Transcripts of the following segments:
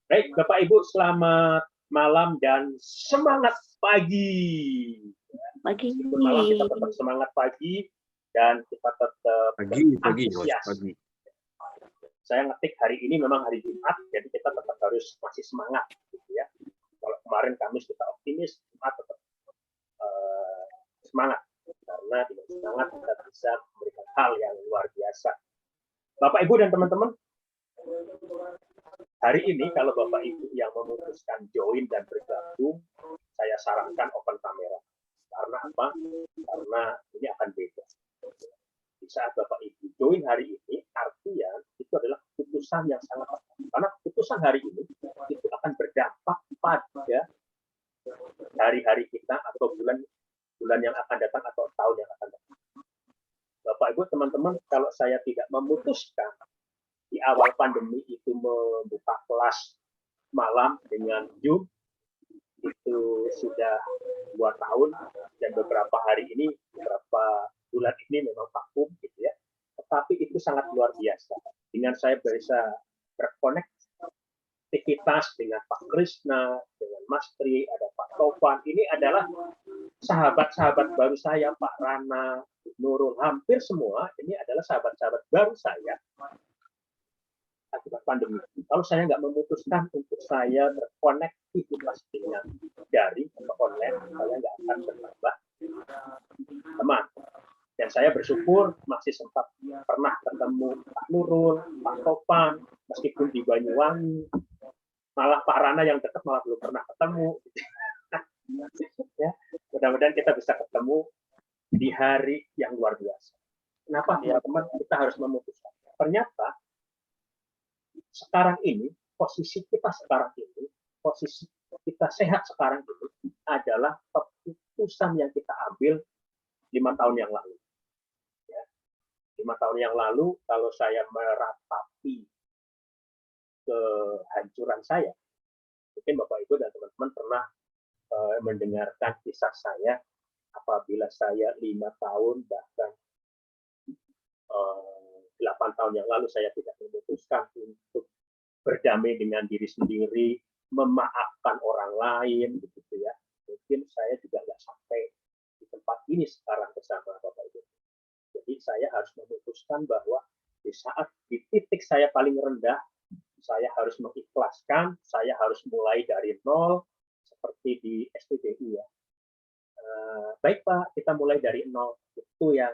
Baik, Bapak Ibu, selamat malam dan semangat pagi. Meskipun malam kita tetap semangat pagi dan kita tetap antusias. Saya ngetik hari ini memang hari Jumat, jadi kita tetap harus masih semangat, gitu ya. Kalau kemarin Kamis kita optimis, Jumat tetap semangat, karena dengan semangat kita bisa memberikan hal yang luar biasa. Bapak Ibu dan teman-teman, hari ini kalau Bapak Ibu yang memutuskan join dan bergabung, saya sarankan open kamera. Karena apa? Karena ini akan beda. Di saat Bapak Ibu join hari ini, artinya itu adalah keputusan yang sangat penting. Karena keputusan hari ini itu akan berdampak pada hari-hari kita atau bulan yang akan datang atau tahun yang akan datang. Bapak Ibu, teman-teman, kalau saya tidak memutuskan di awal pandemi itu membuka kelas malam dengan Zoom, itu sudah 2 tahun dan beberapa hari ini, beberapa bulan ini memang vakum, gitu ya. Tetapi itu sangat luar biasa. Dengan saya bisa berkonektivitas dengan Pak Krisna, dengan Mas Tri, ada Pak Tovan. Ini adalah sahabat-sahabat baru saya, Pak Rana, Nurul, hampir semua ini adalah sahabat-sahabat baru saya akibat pandemi. Kalau saya nggak memutuskan untuk saya berkonektivitas dengan daring atau online, saya nggak akan bertambah teman. Dan saya bersyukur masih sempat pernah ketemu Pak Nurul, Pak Topan, meskipun di Banyuwangi, malah Pak Rana yang dekat malah belum pernah ketemu. Ya, mudah-mudahan kita bisa ketemu di hari yang luar biasa. Kenapa teman-teman kita harus memutuskan? Ternyata sekarang ini, posisi kita sekarang ini, posisi kita sehat sekarang ini adalah keputusan yang kita ambil 5 tahun yang lalu. Ya. 5 tahun yang lalu, kalau saya meratapi kehancuran saya, mungkin Bapak Ibu dan teman-teman pernah mendengarkan kisah saya apabila saya 5 tahun bahkan 8 tahun yang lalu saya tidak memutuskan untuk berdamai dengan diri sendiri, memaafkan orang lain, begitu ya. Mungkin saya juga nggak sampai di tempat ini sekarang bersama Bapak Ibu. Jadi saya harus memutuskan bahwa di saat di titik saya paling rendah, saya harus mengikhlaskan, saya harus mulai dari nol, seperti di SPBU ya. Baik Pak, kita mulai dari nol. Itu yang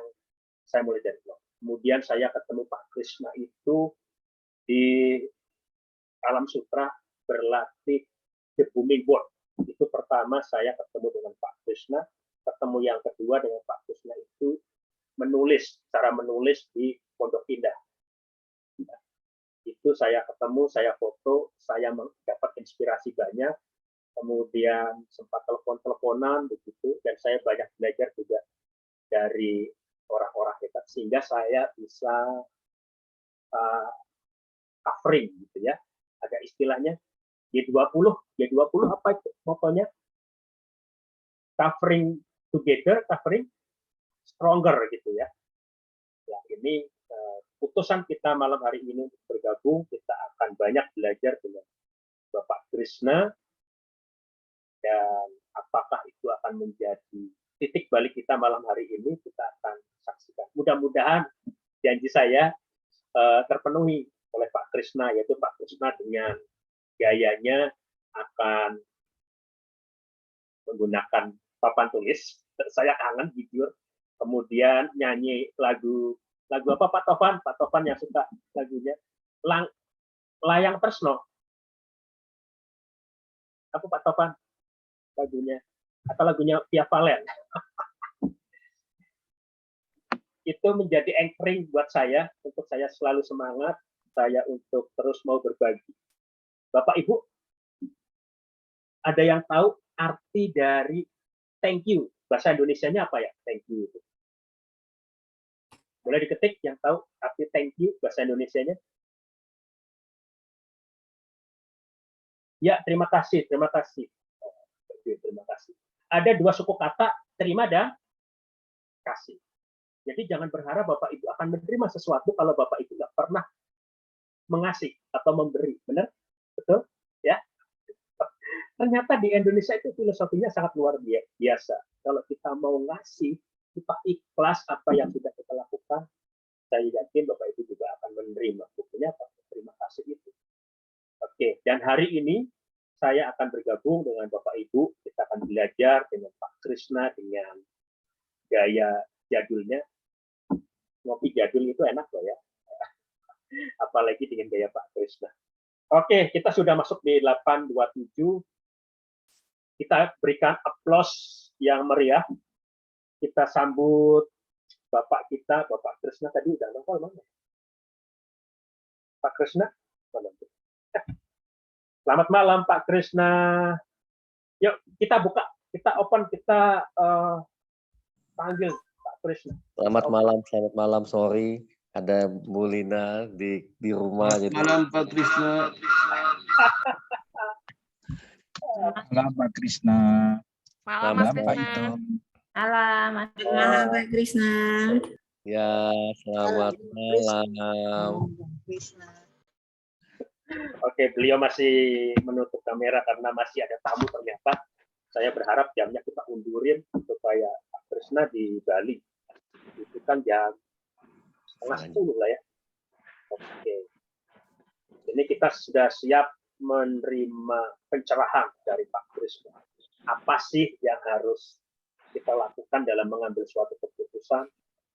saya mulai dari nol. Kemudian saya ketemu Pak Krisna itu di Alam Sutra berlatih The Booming Board. Itu pertama saya ketemu dengan Pak Krisna. Ketemu yang kedua dengan Pak Krisna itu cara menulis di Pondok Indah. Itu saya ketemu, saya foto, saya mendapat inspirasi banyak. Kemudian sempat telepon-teleponan begitu, dan saya banyak belajar juga dari orang-orang hebat sehingga saya bisa covering gitu ya. Ada istilahnya G20 apa itu motonya? Covering together, covering stronger gitu ya. Nah, ini putusan kita malam hari ini untuk bergabung, kita akan banyak belajar dengan Bapak Krisna, dan apakah itu akan menjadi titik balik kita malam hari ini, kita akan saksikan. Mudah-mudahan janji saya terpenuhi oleh Pak Krisna, yaitu Pak Krisna dengan gayanya akan menggunakan papan tulis. Saya kangen jujur. Kemudian nyanyi lagu apa Pak Tovan? Pak Tovan yang suka lagunya Layang Tresno. Apa Pak Tovan lagunya? Atau lagunya Via Valen. Itu menjadi anchoring buat saya, untuk saya selalu semangat, saya untuk terus mau berbagi. Bapak Ibu, ada yang tahu arti dari thank you? Bahasa Indonesianya apa ya? Thank you. Boleh diketik yang tahu arti thank you bahasa Indonesianya? Ya, terima kasih, terima kasih. Terima kasih. Ada 2 suku kata, terima dan kasih. Jadi jangan berharap Bapak Ibu akan menerima sesuatu kalau Bapak Ibu nggak pernah mengasih atau memberi, benar? Betul? Ya. Ternyata di Indonesia itu filosofinya sangat luar biasa. Kalau kita mau ngasih, kita ikhlas apa yang sudah kita lakukan, saya yakin Bapak Ibu juga akan menerima. Buktinya apa? Terima kasih itu. Oke, dan hari ini saya akan bergabung dengan Bapak Ibu. Kita akan belajar dengan Pak Krishna dengan gaya jadulnya. Ngopi jadul itu enak loh ya. Apalagi dengan gaya Pak Krishna. Oke, kita sudah masuk di 827. Kita berikan aplaus yang meriah. Kita sambut Bapak kita, Bapak Krishna tadi udah nongol mana? Pak Krishna? Selamat malam Pak Krishna. Yuk kita buka, kita open, kita panggil Pak Krishna. Selamat malam. Sorry, ada Bu Lina di rumah. Selamat malam Pak Krishna. Malam Pak Krishna. Malam Mas Pak Krishna. Ito. Malam Mas Malam Pak Krishna. Ya, selamat malam. Oke, beliau masih menutup kamera karena masih ada tamu ternyata. Saya berharap jamnya kita undurin supaya Pak Krishna di Bali. Itu kan jam 9:30 lah ya. Oke. Ini kita sudah siap menerima pencerahan dari Pak Krishna. Apa sih yang harus kita lakukan dalam mengambil suatu keputusan?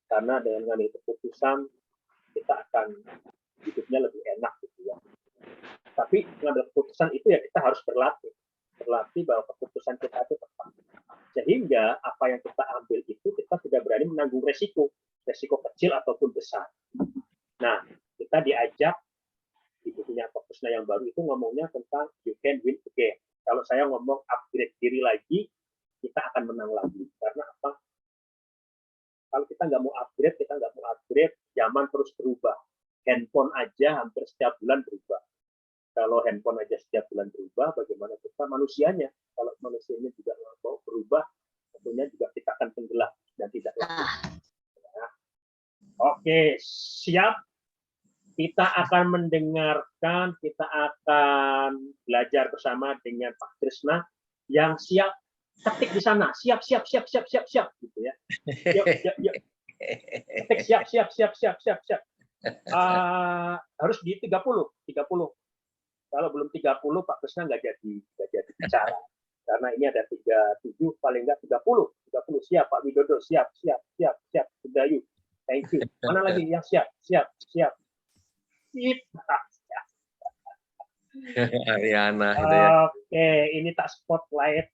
Karena dengan mengambil keputusan kita akan hidupnya lebih enak gitu ya. Tapi mengambil keputusan itu ya kita harus berlatih bahwa keputusan kita itu tepat. Sehingga apa yang kita ambil itu kita sudah berani menanggung resiko kecil ataupun besar. Nah, kita diajak di bukunya Pak Krishna yang baru itu ngomongnya tentang you can win again. Kalau saya ngomong upgrade diri lagi, kita akan menang lagi. Karena apa? Kalau kita nggak mau upgrade, zaman terus berubah. Handphone aja hampir setiap bulan berubah. Kalau handphone aja setiap bulan berubah, bagaimana kita manusianya? Kalau manusianya juga nggak mau berubah, tentunya juga kita akan tenggelam dan tidak laku. Nah, oke, siap. Kita akan mendengarkan, kita akan belajar bersama dengan Pak Krishna yang siap. Ketik di sana, siap gitu ya. Yuk. Ketik siap. Harus di 30. Kalau belum 30 Pak Krishna nggak jadi bicara. Karena ini ada 37 paling nggak 30 siap Pak Widodo siap. Sudayu. Thank you. Mana lagi yang siap. Ariana itu ya. Oke, ini tak spotlight.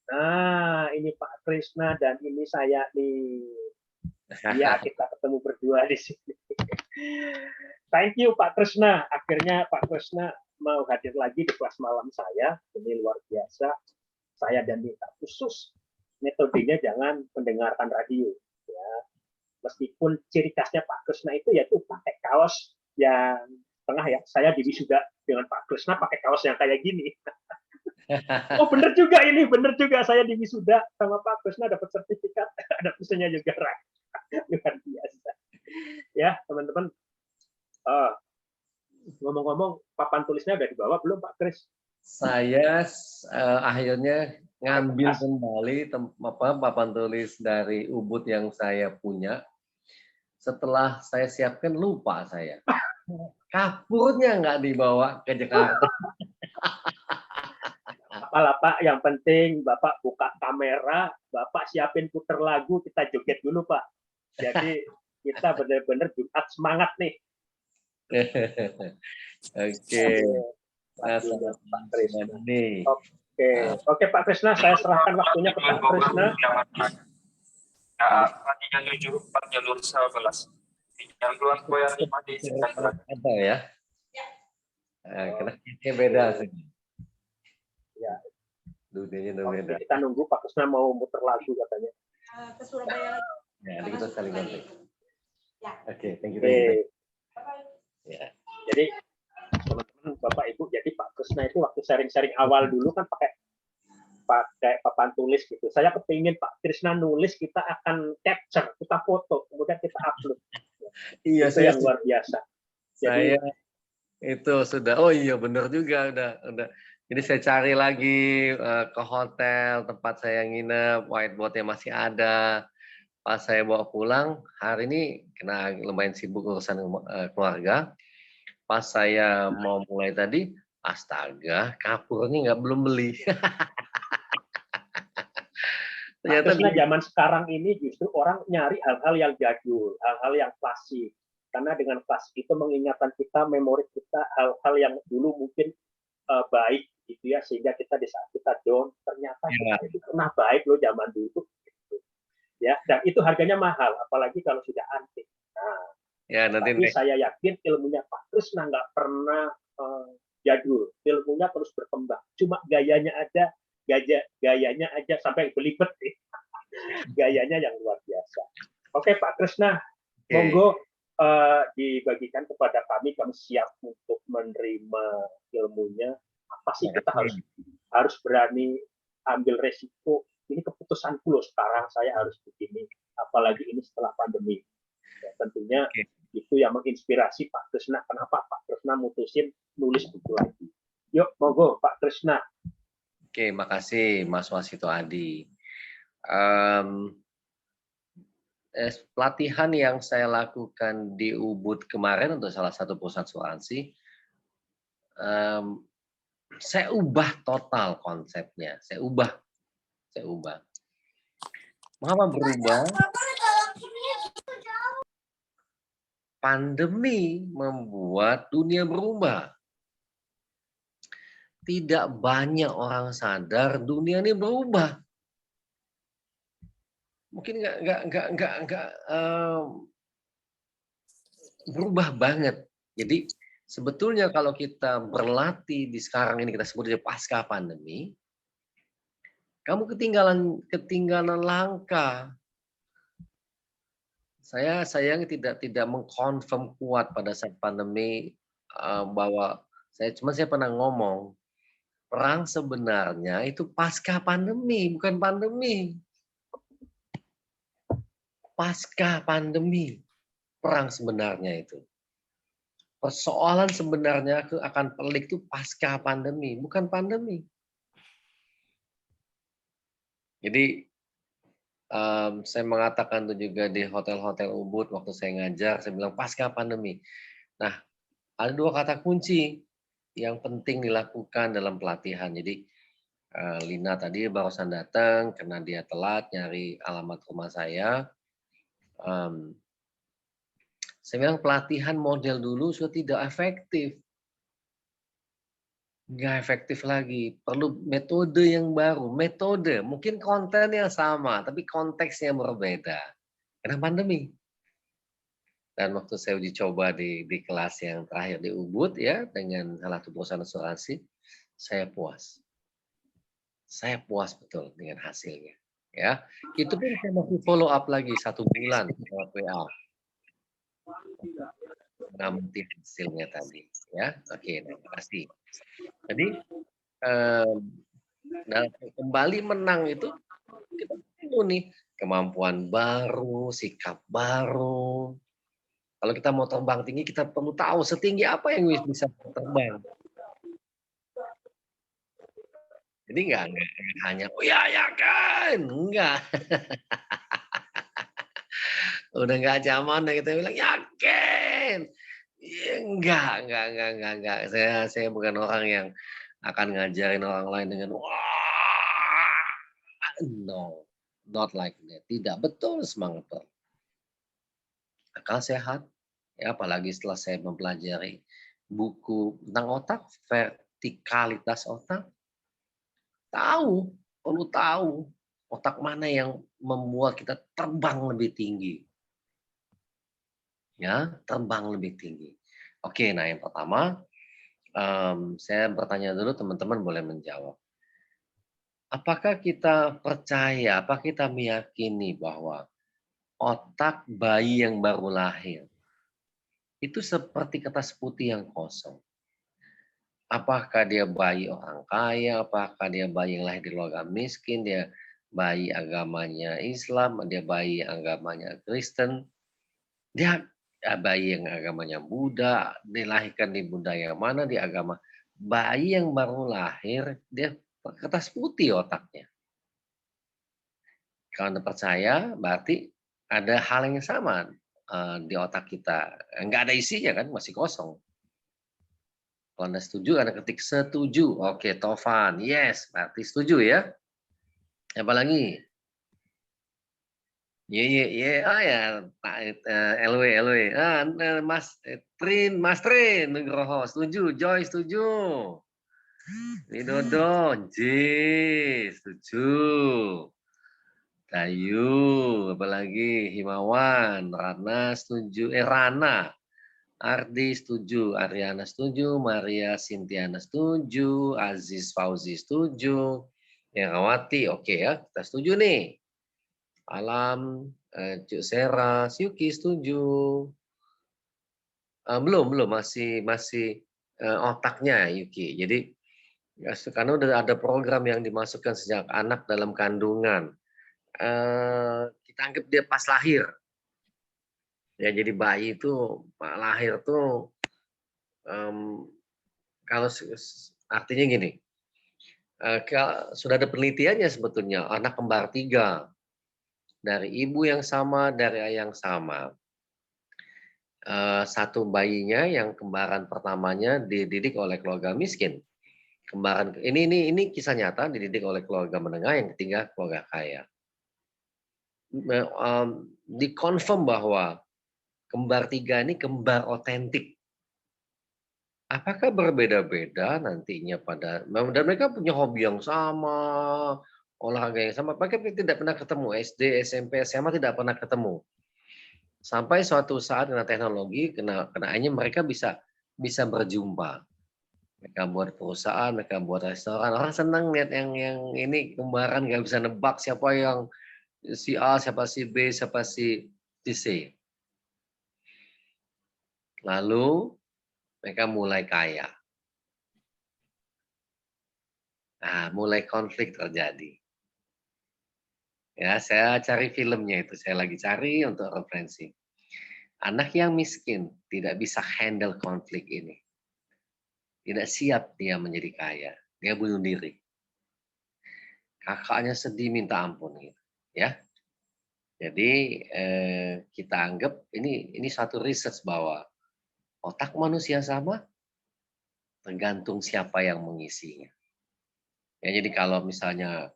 Nah, ini Pak Krishna dan ini saya nih. Ya, kita ketemu berdua di sini. Thank you Pak Krishna. Akhirnya Pak Krishna mau hadir lagi di kelas malam saya. Ini luar biasa. Saya dan Nita khusus. Metodenya jangan mendengarkan radio. Ya. Meskipun ciri khasnya Pak Krishna itu yaitu pakai kaos yang tengah ya. Saya di wisuda dengan Pak Krishna pakai kaos yang kayak gini. Oh bener juga saya di wisuda sama Pak Krishna dapat sertifikat, ada pesannya juga luar biasa. Ya teman-teman, ngomong-ngomong papan tulisnya udah dibawa belum Pak Kris? Saya akhirnya ngambil kembali papan tulis dari Ubud yang saya punya. Setelah saya siapkan lupa saya. Kapurnya nggak dibawa ke Jakarta. Apalah Pak, yang penting Bapak buka kamera, Bapak siapin puter lagu, kita joget dulu Pak. Jadi kita benar-benar Jumat semangat nih. Oke. Pak Krishna. Oke Pak Krishna, saya serahkan waktunya ke Pak Krishna. 374 jalur 11. Yang keluar koyak 5 di sekitar. Ada ya? Kenapa beda sih? Ya. Dudanya beda. Kita nunggu Pak Krishna mau muter lagu katanya. Ke Surabaya lagi. Ya, nanti kita saling ganti. Oke, thank you. Ya. Jadi teman-teman Bapak Ibu, jadi Pak Krishna itu waktu sharing-sharing awal dulu kan pakai papan tulis gitu. Saya kepingin Pak Krishna nulis, kita akan capture, kita foto, kemudian kita upload. Iya, itu yang luar biasa. Jadi, Itu sudah. Oh iya benar juga udah. Jadi saya cari lagi ke hotel tempat saya nginep, whiteboardnya masih ada. Pas saya bawa pulang hari ini kena lumayan sibuk urusan keluarga. Pas saya mau mulai tadi, astaga, kapurnya belum beli. Ternyata Terusnya zaman sekarang ini justru orang nyari hal-hal yang jadul, hal-hal yang klasik. Karena dengan klasik itu mengingatkan kita, memori kita, hal-hal yang dulu mungkin baik gitu ya, sehingga kita di saat kita down ternyata kita itu pernah baik loh zaman dulu gitu. Ya, dan itu harganya mahal apalagi kalau sudah antik. Nah, ya nanti tapi saya yakin ilmunya Pak Krishna nggak pernah jadul, ilmunya terus berkembang, cuma gayanya aja sampai belibet gayanya yang luar biasa. Oke Pak Krishna, monggo dibagikan kepada kami siap untuk menerima ilmunya. Apa sih kita harus berani ambil resiko? Ini keputusan loh sekarang saya harus begini, apalagi ini setelah pandemi. Ya, tentunya itu yang menginspirasi Pak Krishna. Kenapa Pak Krishna mutusin nulis buku lagi? Yuk, monggo Pak Krishna. Oke, makasih Mas Wasito Adi. Pelatihan yang saya lakukan di Ubud kemarin untuk salah satu perusahaan asuransi, saya ubah total konsepnya. Saya ubah. Mengapa berubah? Pandemi membuat dunia berubah. Tidak banyak orang sadar dunia ini berubah. Mungkin nggak berubah banget. Jadi sebetulnya kalau kita berlatih di sekarang ini kita sebut aja pasca pandemi, kamu ketinggalan langkah. Saya sayang tidak mengkonfirm kuat pada saat pandemi bahwa saya pernah ngomong perang sebenarnya itu pasca pandemi, bukan pandemi. Pasca pandemi, perang sebenarnya itu. Persoalan sebenarnya akan pelik itu pasca pandemi, bukan pandemi. Jadi saya mengatakan itu juga di hotel-hotel Ubud waktu saya ngajar, saya bilang pasca pandemi. Nah, ada 2 kata kunci yang penting dilakukan dalam pelatihan. Jadi Lina tadi barusan datang karena dia telat nyari alamat rumah saya. Saya bilang pelatihan model dulu sudah tidak efektif. Nggak efektif lagi. Perlu metode yang baru. Metode, mungkin konten yang sama, tapi konteksnya berbeda. Karena pandemi. Dan waktu saya uji coba di kelas yang terakhir di Ubud ya, dengan salah satu perusahaan asuransi, saya puas. Saya puas betul dengan hasilnya. Ya, itu pun saya masih follow up lagi 1 bulan lewat WA. Mengamati hasilnya tadi. Ya, oke, terima kasih. Jadi kembali menang itu kita perlu nih kemampuan baru, sikap baru. Kalau kita mau terbang tinggi, kita perlu tahu setinggi apa yang bisa terbang. Jadi nggak hanya oh ya kan, enggak. Udah nggak zaman kita bilang yakin. Ya, enggak. Saya bukan orang yang akan ngajarin orang lain dengan wah, no, not like that. Tidak betul semangat akal sehat, ya apalagi setelah saya mempelajari buku tentang otak, vertikalitas otak, perlu tahu otak mana yang membuat kita terbang lebih tinggi. Ya, terbang lebih tinggi. Oke, nah yang pertama, saya bertanya dulu, teman-teman boleh menjawab. Apakah kita percaya, apakah kita meyakini bahwa otak bayi yang baru lahir itu seperti kertas putih yang kosong? Apakah dia bayi orang kaya, apakah dia bayi yang lahir di keluarga miskin, dia bayi agamanya Islam, dia bayi agamanya Kristen, dia bayi yang agamanya Buddha, dilahirkan di budaya mana, di agama. Bayi yang baru lahir, dia kertas putih otaknya. Kalau Anda percaya, berarti ada hal yang sama di otak kita. Nggak ada isinya kan, masih kosong. Kalau Anda setuju, Anda ketik setuju. Oke, Tovan, yes, berarti setuju ya. Apa lagi? Ya, LW. Mas Trin, Nugroho, setuju. Joy, setuju. Widodo, J, setuju. Dayu, apalagi Himawan, Rana setuju, Rana, Ardi setuju, Ariana setuju, Maria Sintiana setuju, Aziz Fauzi setuju, Herawati, oke ya, kita setuju nih. Alam, Cuk Sera, Yuki setuju. Belum, masih otaknya Yuki. Jadi karena udah ada program yang dimasukkan sejak anak dalam kandungan. Kita anggap dia pas lahir. Ya, jadi bayi itu lahir tuh kalau artinya gini, sudah ada penelitiannya sebetulnya, anak kembar 3 dari ibu yang sama, dari ayah yang sama. Satu bayinya yang kembaran pertamanya dididik oleh keluarga miskin. Kembaran ini kisah nyata, dididik oleh keluarga menengah, yang ketiga keluarga kaya. Dikonfirm bahwa kembar 3 ini kembar otentik. Apakah berbeda-beda nantinya dan mereka punya hobi yang sama, olahraga yang sama, mereka tidak pernah ketemu, SD, SMP, SMA tidak pernah ketemu. Sampai suatu saat dengan teknologi, kenaannya mereka bisa berjumpa. Mereka buat perusahaan, mereka buat restoran. Orang senang lihat yang ini kembaran, nggak bisa nebak siapa yang si A, siapa si B, siapa si C. Lalu mereka mulai kaya. Nah, mulai konflik terjadi. Ya, saya cari filmnya itu. Saya lagi cari untuk referensi. Anak yang miskin tidak bisa handle konflik ini. Tidak siap dia menjadi kaya. Dia bunuh diri. Kakaknya sedih minta ampun gitu. Ya. Jadi kita anggap ini satu research bahwa otak manusia sama tergantung siapa yang mengisinya. Ya, jadi kalau misalnya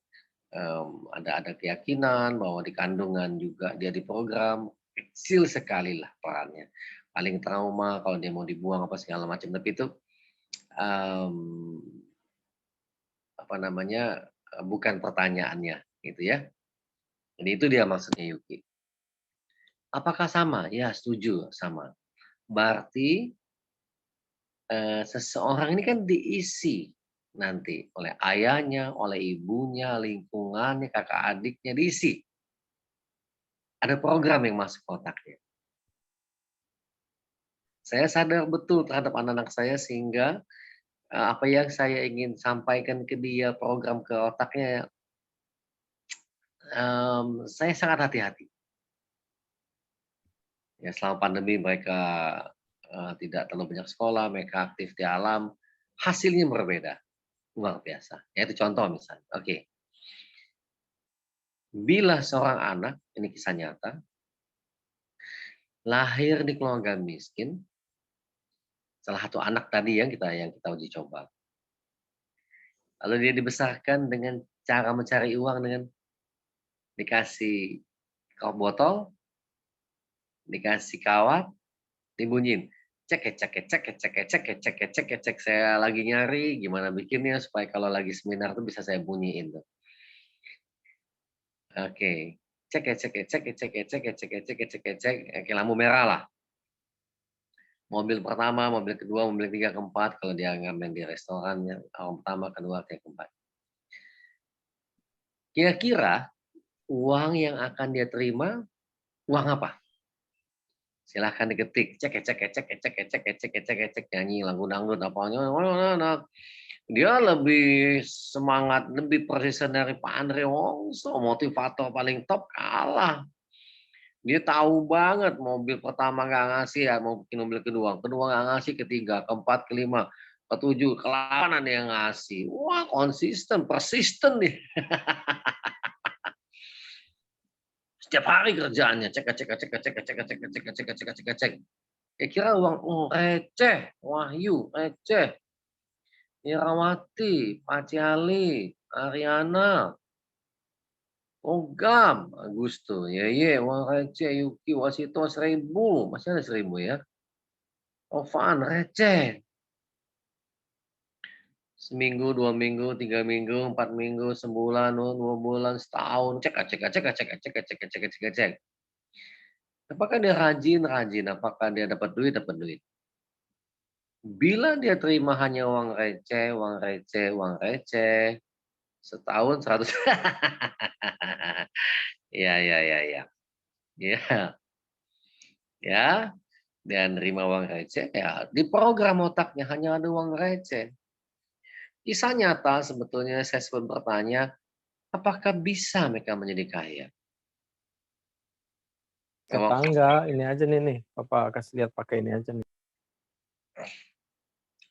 ada keyakinan bahwa di kandungan juga dia diprogram, kecil sekali lah perannya. Paling trauma kalau dia mau dibuang apa segala macam. Tapi itu bukan pertanyaannya, gitu ya. Jadi itu dia maksudnya Yuki. Apakah sama? Ya, setuju sama. Berarti seseorang ini kan diisi nanti oleh ayahnya, oleh ibunya, lingkungannya, kakak adiknya, diisi. Ada program yang masuk otaknya. Saya sadar betul terhadap anak-anak saya sehingga apa yang saya ingin sampaikan ke dia, program ke otaknya, saya sangat hati-hati. Ya, selama pandemi mereka tidak terlalu banyak sekolah, mereka aktif di alam, hasilnya berbeda, luar biasa. Ya, itu contoh misalnya. Oke. Bila seorang anak, ini kisah nyata, lahir di keluarga miskin, salah satu anak tadi yang kita uji coba. Lalu dia dibesarkan dengan cara mencari uang dengan dikasih kop botol, dikasih kawat, dibunyiin. Cek. Saya lagi nyari gimana bikinnya supaya kalau lagi seminar tuh bisa saya bunyiin tuh. Oke. Cek. Oke, lampu merah lah. Mobil pertama, mobil kedua, mobil ketiga, keempat. Kalau dia ngamen di restorannya, pertama, kedua, keempat. Kira-kira uang yang akan dia terima, uang apa? Silahkan diketik. Cek. Nyanyi lagu dangdut apa. Dia lebih semangat, lebih persisten dari Pak Andre Wongso, motivator paling top, kalah. Dia tahu banget mobil pertama nggak ngasih, ya mau bikin mobil kedua nggak ngasih, ketiga, keempat, kelima, ketujuh, ke-8 ada yang ngasih. Wah, konsisten, persisten nih. Setiap hari kerjaannya cek, cek, cek, cek, cek, cek, cek, cek, cek, cek, cek, cek. Kira uang receh, Wahyu receh, Irawati, Paciali, Ariana, Ogam, Agusto, Yeye, uang receh, Yuki, Wasito 1000, masih ada 1000 ya. Ovan receh. Seminggu, 2 minggu, 3 minggu, 4 minggu, sebulan, 2 bulan, setahun, cek, cek, cek, cek, cek, cek, cek, cek, cek, cek. Apakah dia rajin? Rajin. Apakah dia dapat duit? Dapat duit. Bila dia terima hanya uang receh, uang receh, uang receh, setahun 100. Ya, ya, ya, ya. Ya, ya. Dan terima uang receh, ya di program otaknya hanya ada uang receh. Kisah nyata sebetulnya saya sebut bertanya, apakah bisa mereka menjadi kaya? Tetangga, ini aja nih, Papa kasih lihat pakai ini aja nih.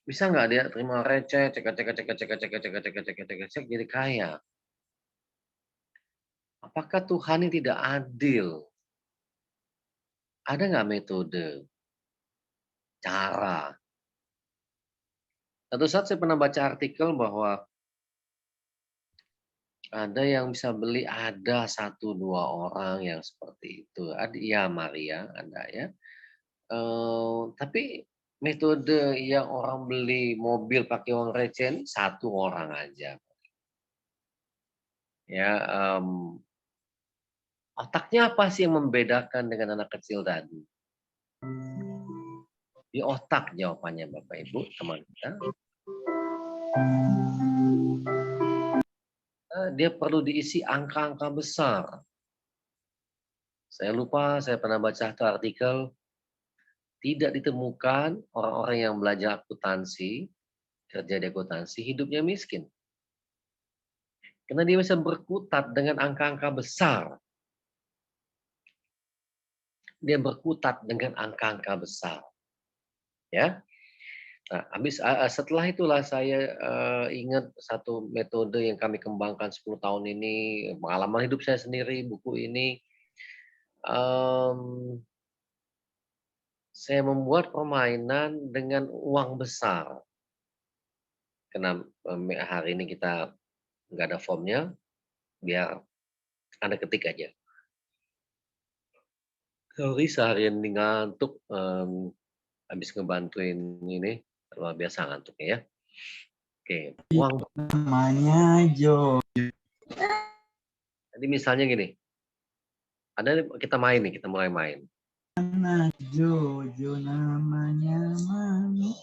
Bisa nggak dia terima receh, cek, cek, cek, cek, cek, cek, cek, cek, cek, cek, cek, jadi kaya? Apakah Tuhan ini tidak adil? Ada nggak metode, cara? Satu saat saya pernah baca artikel bahwa ada yang bisa beli, ada 1-2 orang yang seperti itu. Ada ya Maria, ada ya. Tapi metode yang orang beli mobil pakai uang receh ini 1 orang aja. Ya, otaknya apa sih yang membedakan dengan anak kecil tadi? Di otak jawabannya Bapak Ibu, teman kita. Dia perlu diisi angka-angka besar. Saya lupa, saya pernah baca satu artikel, tidak ditemukan orang-orang yang belajar akuntansi, kerja di akuntansi, hidupnya miskin. Karena dia bisa berkutat dengan angka-angka besar. Dia berkutat dengan angka-angka besar. Ya. Nah, setelah itulah saya ingat satu metode yang kami kembangkan 10 tahun ini, pengalaman hidup saya sendiri, buku ini. Saya membuat permainan dengan uang besar. Karena hari ini kita nggak ada formnya, biar Anda ketik aja. Sorry, seharian ini ngantuk, habis ngebantuin ini, luar biasa ngantuknya ya. Oke, uang Namanya Jo. Jadi misalnya gini, kita main nih, kita mulai main. Jo namanya Mami.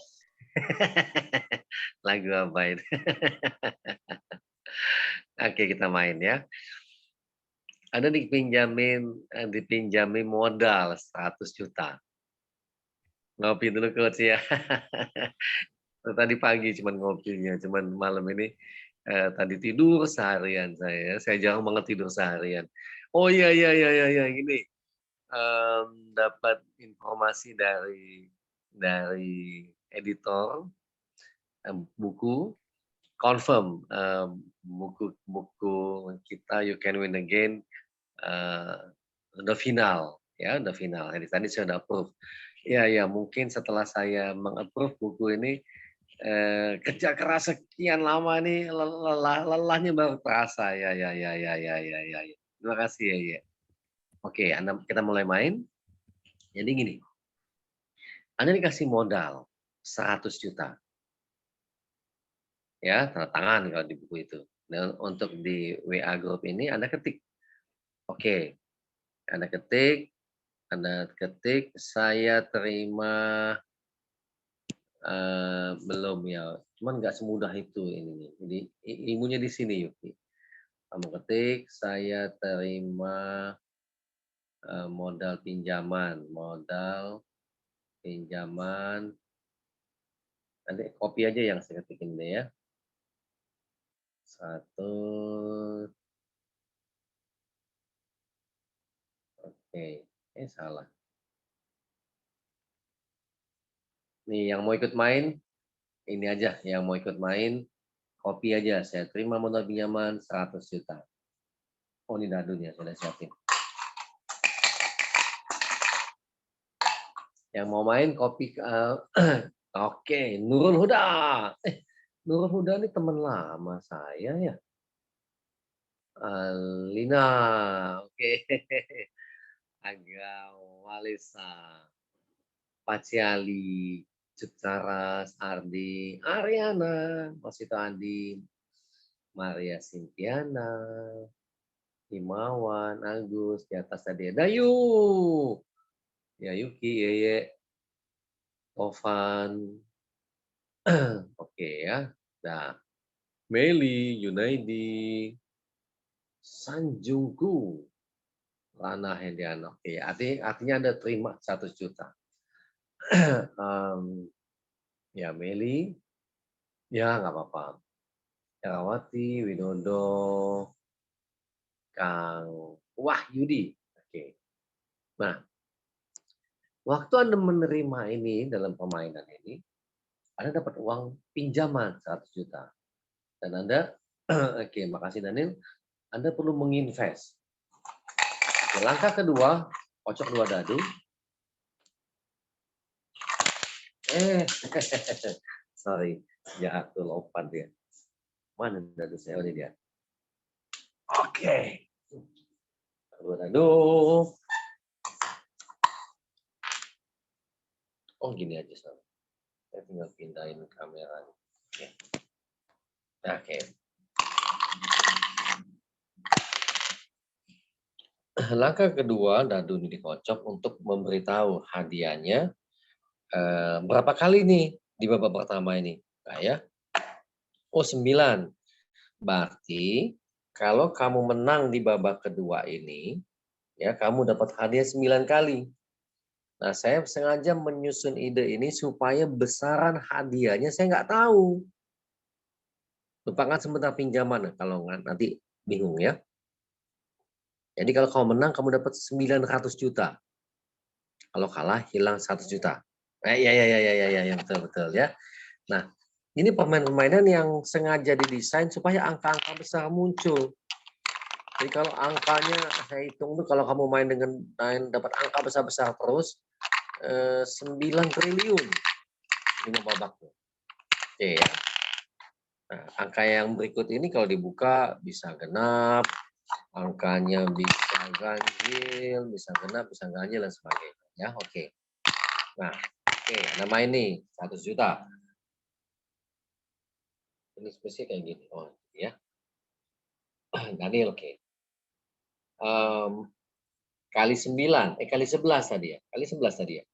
Lagu apa itu? Oke, kita main ya. Ada dipinjamin modal 100 juta. Ngopi dulu coach ya. Tadi pagi cuman ngopinya, cuman malam ini tadi tidur seharian saya. Saya jarang banget tidur seharian. Oh iya gini. Dapat informasi dari editor buku, confirm buku kita You Can Win Again udah final ya, udah final. Jadi tadi saya udah approve. Ya mungkin setelah saya mengapprove buku ini, kerja keras sekian lama nih, lelahnya baru terasa ya. Terima kasih ya. Oke, kita mulai main. Jadi gini, Anda dikasih modal 100 juta. Ya, tanda tangan kalau di buku itu. Dan untuk di WA group ini Anda ketik. Oke. Anda ketik, saya terima belum ya. Cuman nggak semudah itu ini. Jadi ilmunya di sini Yuki. Kamu ketik, saya terima modal pinjaman. Nanti copy aja yang saya ketikin deh ya. 1. Oke. Salah. Nih yang mau ikut main, ini aja yang mau ikut main, kopi aja. Saya terima modal pinjaman 100 juta. Oh ini dadunya, sudah siapin. Yang mau main kopi, oke, Nurul Huda. Nurul Huda ini teman lama saya ya. Lina, oke. Agam, Walisa, Paciali, Cutsaras, Ardi, Ariana, Masito Andi, Maria Sintiana, Himawan, Agus, di atas tadi ada Yu, ya Yuki, Yeye, Tovan, oke ya, nah Meli, Yunaidi, Sanjungku, Lana Hendiana, oke, artinya Anda terima 100 juta. Ya Meli, ya nggak apa-apa. Herawati, Widodo, Kang Wahyudi. Oke. Nah, waktu Anda menerima ini dalam permainan ini, Anda dapat uang pinjaman 100 juta. Dan Anda, oke, makasih Daniel, Anda perlu menginvest. Oke, langkah kedua, kocok 2 dadu. Sorry, jatuh lompat dia. Mana dadu saya? Oh, ini dia. Oke. 2 dadu. Oh, gini aja, Sob. Saya tinggal pindahin kamera. Oke. Langkah kedua, dadu ini dikocok untuk memberitahu hadiahnya berapa kali nih di babak pertama ini. Nah, ya. Oh, 9. Berarti kalau kamu menang di babak kedua ini, ya kamu dapat hadiah 9 kali. Nah, saya sengaja menyusun ide ini supaya besaran hadiahnya saya nggak tahu. Lupakan sebentar pinjaman kalau nanti bingung ya. Jadi kalau kamu menang kamu dapat 900 juta. Kalau kalah hilang 100 juta. Ya, betul ya. Nah, ini permainan yang sengaja didesain supaya angka-angka besar muncul. Jadi kalau angkanya saya hitung tuh kalau kamu main dengan dapat angka besar-besar terus 9 triliun 5 babak. Oke ya. Nah, angka yang berikut ini kalau dibuka bisa genap, angkanya bisa ganjil, bisa genap, bisa ganjil dan sebagainya. Ya, oke. Nah, oke, ada main nih 100 juta. Ini spesial kayak gini. Oh, ya. Daniel, oke. Kali 9, kali 11 tadi ya. Kali 11 tadi ya.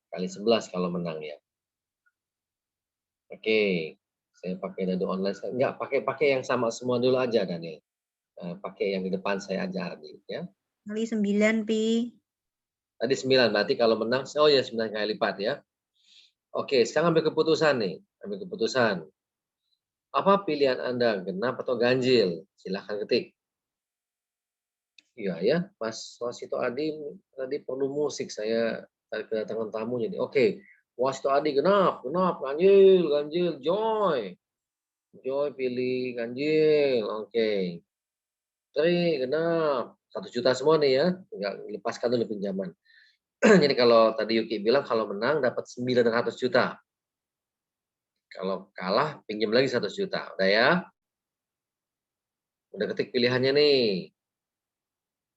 Kali 11 kalau menang ya. Oke. Saya pakai dadu online. Enggak, pakai yang sama semua dulu aja Daniel. Pakai yang di depan saya aja ya. Kali 9, Pi. Tadi 9, berarti kalau menang, oh ya 9 kali lipat ya. Oke, sekarang ambil keputusan nih. Ambil keputusan. Apa pilihan Anda, genap atau ganjil? Silahkan ketik. Iya ya, Mas Wasito Adi tadi perlu musik, saya kedatangan tamu jadi. Oke, Wasito Adi genap, ganjil, Joy. Joy pilih ganjil, oke. Tri genap, 1 juta semua nih ya, tinggal lepaskan dulu pinjaman. Jadi kalau tadi Yuki bilang kalau menang dapat 900 juta. Kalau kalah pinjam lagi 100 juta. Udah ya? Udah ketik pilihannya nih.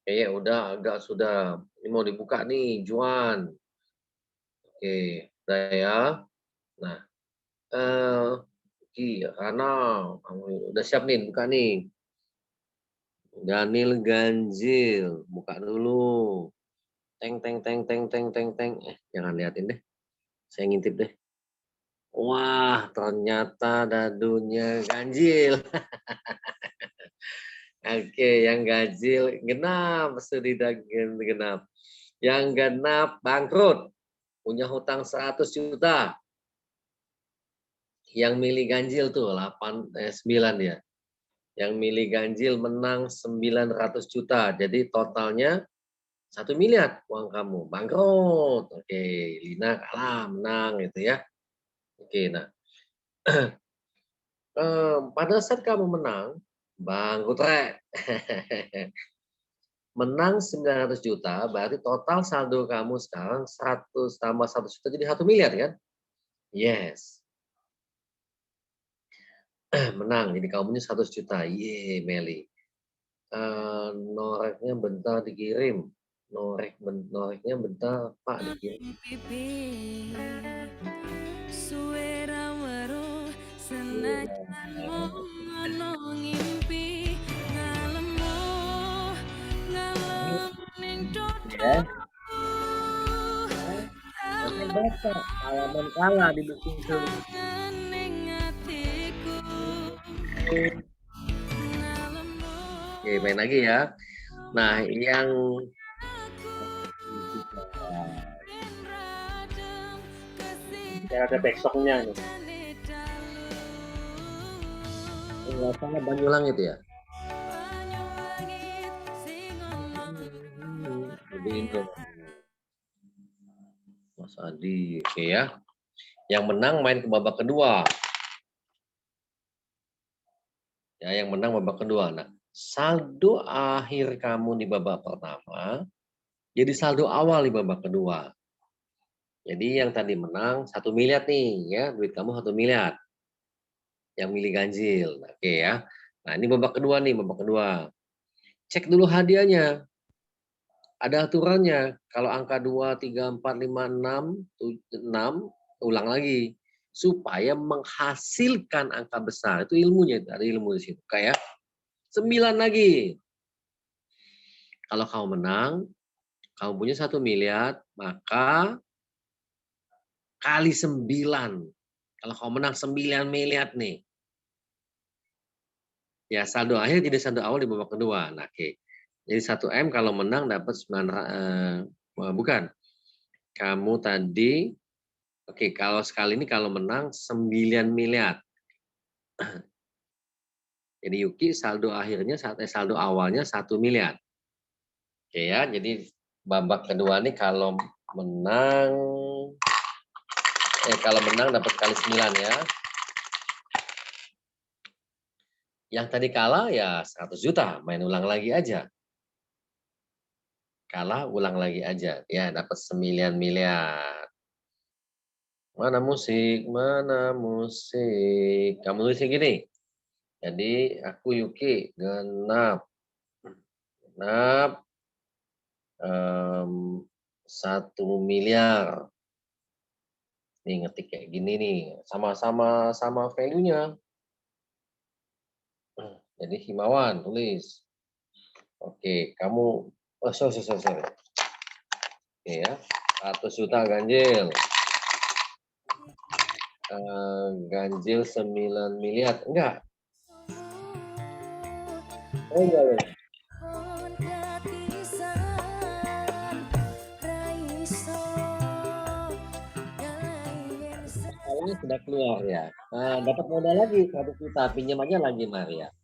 Oke, udah agak sudah. Ini mau dibuka nih, Juan. Oke, udah ya. Nah, Rana, udah siap nih, buka nih. Daniel ganjil, buka dulu. Teng. Jangan liatin deh. Saya ngintip deh. Wah, ternyata dadunya ganjil. Oke, yang ganjil genap, sudah genap. Yang genap bangkrut, punya hutang 100 juta. Yang milih ganjil tuh 9 ya. Yang milih ganjil menang 900 juta. Jadi totalnya 1 miliar uang kamu, bangkrut. Oke, Lina kalah, menang gitu ya. Oke, nah pada saat kamu menang, Bang Kutre, menang 900 juta, berarti total saldo kamu sekarang 100 tambah 100 juta jadi 1 miliar kan? Yes. Menang, jadi kamu punya 100 juta. Ye, Meli. Noreknya bentar dikirim. Noreknya bentar, Pak, dikirim. Ya. Oke, baca halaman kalah di buku itu. Oke, main lagi ya. Nah, yang Ya ada backsongnya nih. nggak salah Banyulang itu ya. Jadi itu Mas Adi, oke ya. Yang menang main ke babak kedua. Ya, yang menang babak kedua. Nah, saldo akhir kamu di babak pertama jadi saldo awal di babak kedua. Jadi yang tadi menang 1 miliar nih ya, duit kamu 1 miliar. Yang milih ganjil. Oke ya. Nah, ini babak kedua nih, babak kedua. Cek dulu hadiahnya. Ada aturannya. Kalau angka 2, 3, 4, 5, 6, ulang lagi. Supaya menghasilkan angka besar. Itu ilmunya, ada ilmu di situ. Kayak 9 lagi. Kalau kamu menang, kamu punya 1 miliar, maka kali 9. Kalau kamu menang 9 miliar nih. Ya, saldo akhir jadi saldo awal di babak kedua. Nah, oke. Jadi 1M kalau menang dapat 9, bukan. Kamu tadi, oke, kalau sekali ini kalau menang 9 miliar. Jadi Yuki saldo akhirnya, saldo awalnya 1 miliar. Oke ya, jadi babak kedua nih kalau menang, dapat kali 9 ya. Yang tadi kalah ya 100 juta, main ulang lagi aja. Kalah, ulang lagi aja. Ya, dapat 9 miliar. Mana musik? Mana musik? Kamu tulisnya gini. Jadi, aku Yuki, genap. 1 miliar. Nih, ngetik kayak gini nih. Sama value-nya. Jadi, Himawan, tulis. Oke, kamu... Oh, sorry. Oke ya, 100 juta ganjil. Ganjil 9 miliar. Enggak. Oh, enggak. Salahnya sudah keluar ya. Nah, dapat modal lagi 100 juta. Pinjam aja lagi, Maria.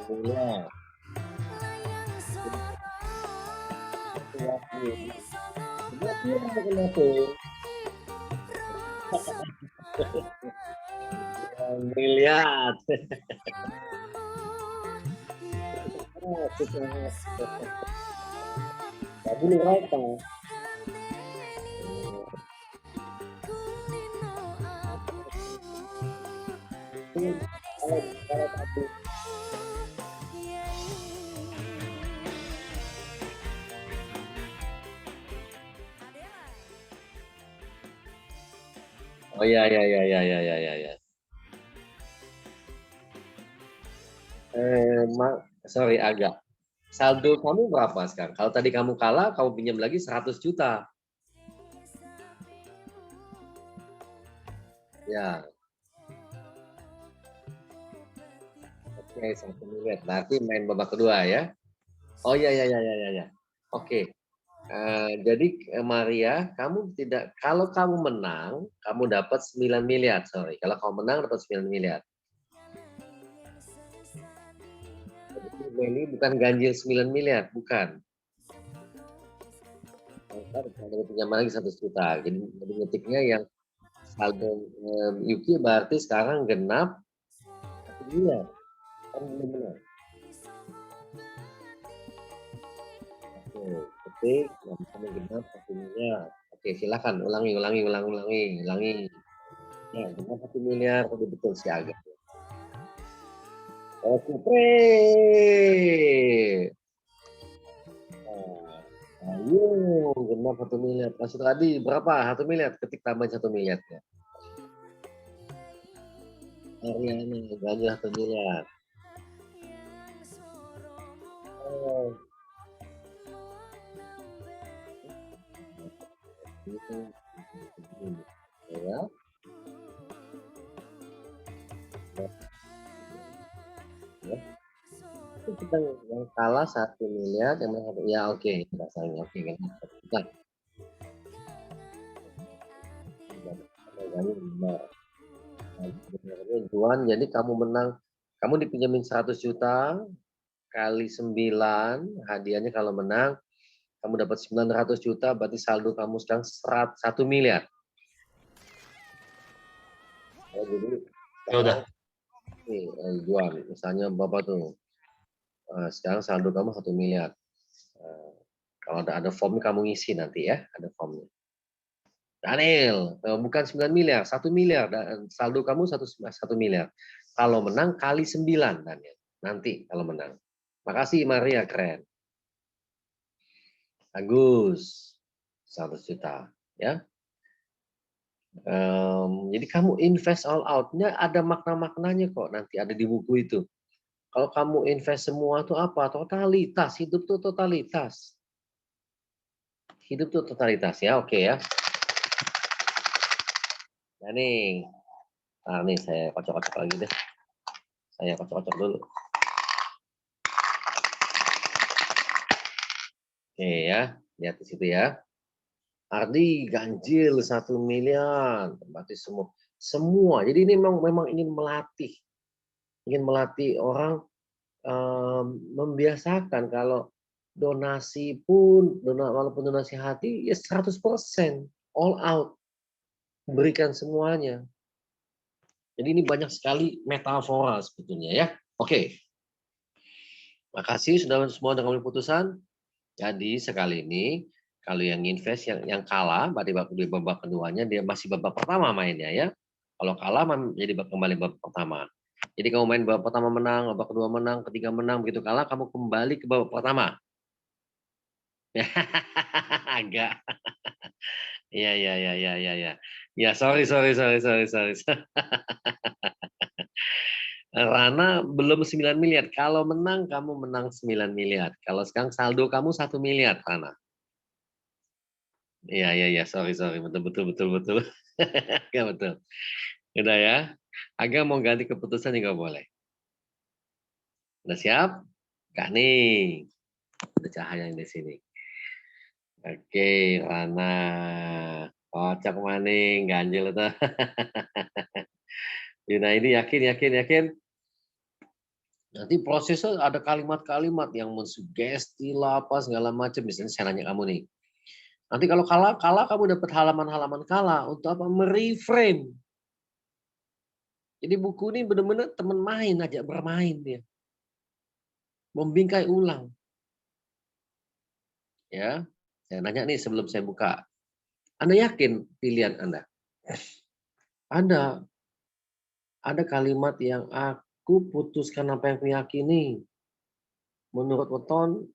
Miliar. Miliar. Tapi lu rata. Oh ya. Sorry agak. Saldo kamu berapa sekarang? Kalau tadi kamu kalah, kamu pinjam lagi 100 juta. Ya. Oke, 1 miliar. Berarti main babak kedua ya. Oh ya. Oke. Jadi Maria, kamu tidak, kalau kamu menang, kamu dapat 9 miliar. Sorry, kalau kamu menang dapat 9 miliar. Ini bukan ganjil 9 miliar, bukan. Ada pinjaman lagi 1 juta. Jadi ngetiknya yang saldo Yuki berarti sekarang genap 1 miliar. Kan belum benar. Oke, ketik yang sama genap 1 miliar. Oke, silakan ulangi. Ya, genap 1 miliar tadi betul si Aga. Oke, ayo, genap 1 miliar. Masuk tadi berapa? 1 miliar. Ketik tambahin 1 miliar. Ya. Ariana, ganjil 1 miliar. Oh. Ya. Itu kita yang kalah 1 miliar, yang menang 1 ya oke, bahasanya oke kan. Nah, Juan, jadi kamu menang, kamu dipinjamin 100 juta kali 9, hadiahnya kalau menang kamu dapat 900 juta, berarti saldo kamu sekarang 1 miliar. Ya, jadi udah. nih, Juan, misalnya Bapak tuh, sekarang saldo kamu 1 miliar. Kalau ada formnya kamu ngisi nanti ya, ada formnya. Daniel, bukan 9 miliar, 1 miliar. Saldo kamu 1 miliar. Kalau menang kali 9, Daniel. Nanti kalau menang. Makasih Maria, keren. Bagus. 100 juta. Ya. Jadi kamu invest all out-nya ada makna-maknanya kok nanti ada di buku itu. Kalau kamu invest semua itu apa? Totalitas. Hidup tuh totalitas. Hidup tuh totalitas ya. Oke ya. Nah nih, saya kocok-kocok lagi deh. Saya kocok-kocok dulu. Oke ya, lihat di situ ya. Ardi ganjil 1 miliar, berarti semua. Jadi ini memang ingin melatih orang membiasakan kalau donasi pun, walaupun donasi hati ya 100% all out, berikan semuanya. Jadi ini banyak sekali metafora sebetulnya ya. Oke. Makasih sudah semua dengan keputusan. Jadi sekali ini kalau yang invest yang kalah berarti di babak keduanya dia masih babak pertama mainnya ya. Kalau kalah jadi kembali babak pertama. Jadi kamu main babak pertama menang, babak kedua menang, ketiga menang, begitu kalah kamu kembali ke babak pertama. Agak. Iya. Ya, sorry. Rana belum 9 miliar. Kalau menang, kamu menang 9 miliar. Kalau sekarang saldo kamu 1 miliar, Rana. Iya. Sorry. Betul. Ya, betul. Udah ya. Agak mau ganti keputusan juga boleh. Udah siap? Kak nih. Ada cahaya di sini. Oke, Rana. Kocok maning, ganjil itu. Nah ini yakin. Nanti prosesnya ada kalimat-kalimat yang mensugesti lah apa segala macam. Misalnya saya nanya kamu nih. Nanti kalau kalah kamu dapat halaman-halaman kalah untuk apa? Mereframe. Jadi buku ini benar-benar teman main, ajak bermain dia. Membingkai ulang. Ya, saya nanya nih sebelum saya buka. Anda yakin pilihan Anda? Ada kalimat yang aku putuskan apa yang aku yakini. Menurut weton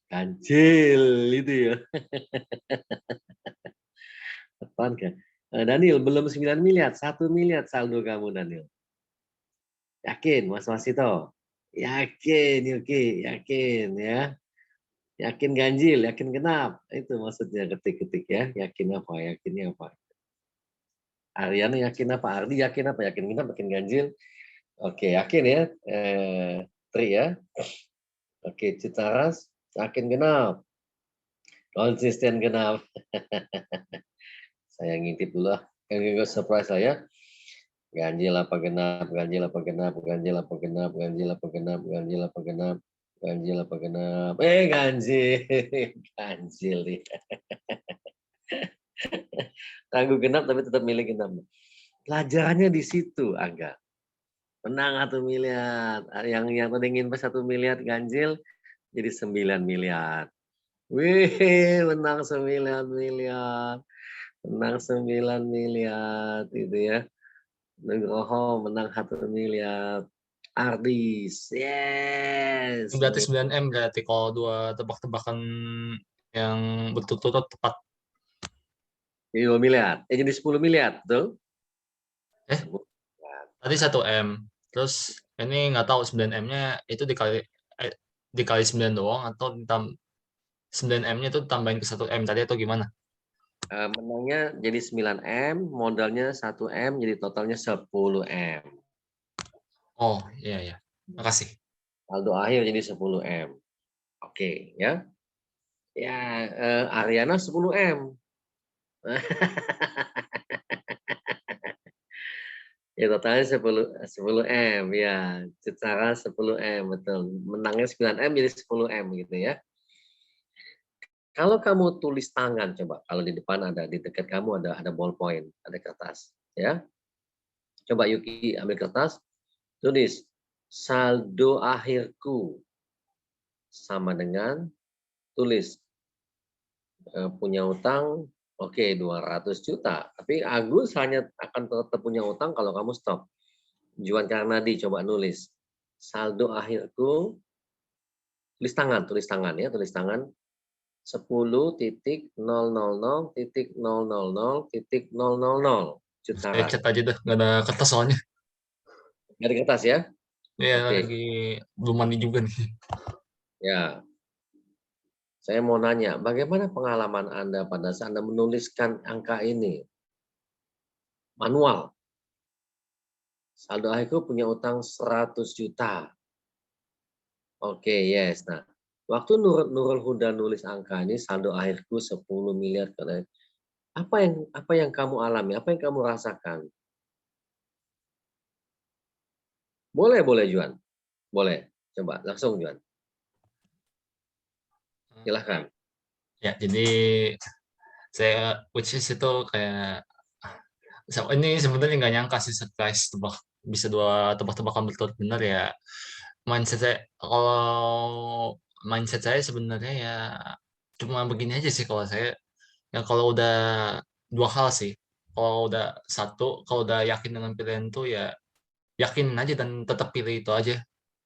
ganjil itu ya. Weton kan. Daniel belum 9 miliar, 1 miliar saldo kamu Daniel. Yakin Mas Wasito? Yakin ya. Yakin ganjil, yakin genap. Itu maksudnya ketik-ketik ya. Yakinnya apa? Ariana yakin apa? Ardi yakin apa? Yakin genap, yakin ganjil. Oke, yakin ya. Tri ya. Oke, Citaras yakin genap. Konsisten genap. Saya ngintip dulu. Yang surprise saya. Ganjil apa genap? Ganjil apa genap? Ganjil. Ganjil nih. Ragu genap tapi tetap milih genap. Pelajarannya di situ, Angga. Menang 1 miliar. Yang tadi invest 1 miliar ganjil jadi 9 miliar. Wih, menang 9 miliar. Menang 9 miliar gitu ya. Nugroho menang 1 miliar. Ardis, yes. Berarti 9M berarti kalau dua tebak-tebakan yang berturut-turut tepat. 2 miliar. Jadi 10 miliar, betul? Eh? Tadi 1M. Terus ini nggak tahu 9M-nya itu dikali 9 doang atau 9M-nya itu tambahin ke 1M tadi atau gimana? Menangnya jadi 9M, modalnya 1M, jadi totalnya 10M. Oh, iya. Makasih. Saldo akhir jadi 10M. Oke, ya. Ya, Ariana 10M. Ya, totalnya 10M, ya. Secara 10M, betul. Menangnya 9M jadi 10M gitu ya. Kalau kamu tulis tangan, coba. Kalau di depan ada, di dekat kamu ada ballpoint, ada kertas. Ya. Coba Yuki ambil kertas, tulis saldo akhirku sama dengan tulis punya utang, oke 200 juta. Tapi Agus hanya akan tetap punya utang kalau kamu stop. Juan Karnadi coba nulis saldo akhirku, tulis tangan ya, tulis tangan 10.000.000.000 juta. Saya cat aja dah, nggak ada kertas soalnya. Nggak ada kertas ya? Iya, Oke. lagi belum mandi juga nih. Ya. Saya mau nanya, bagaimana pengalaman Anda pada saat Anda menuliskan angka ini? Manual. Saldo akhirku punya utang 100 juta. Oke, yes. Nah, waktu Nurul Huda nulis angka ini, saldo akhirku 10 miliar. Apa yang kamu alami? Apa yang kamu rasakan? Boleh, Juan. Boleh. Coba, langsung, Juan. Silahkan. Ya, jadi saya which is itu kayak ini sebenarnya nggak nyangka sih, surprise bisa 2 tebak-tebakan betul benar ya. Kalau mindset saya sebenarnya ya cuma begini aja sih kalau saya. Ya kalau udah 2 hal sih. Kalau udah yakin dengan pilihan itu ya yakin aja dan tetap pilih itu aja.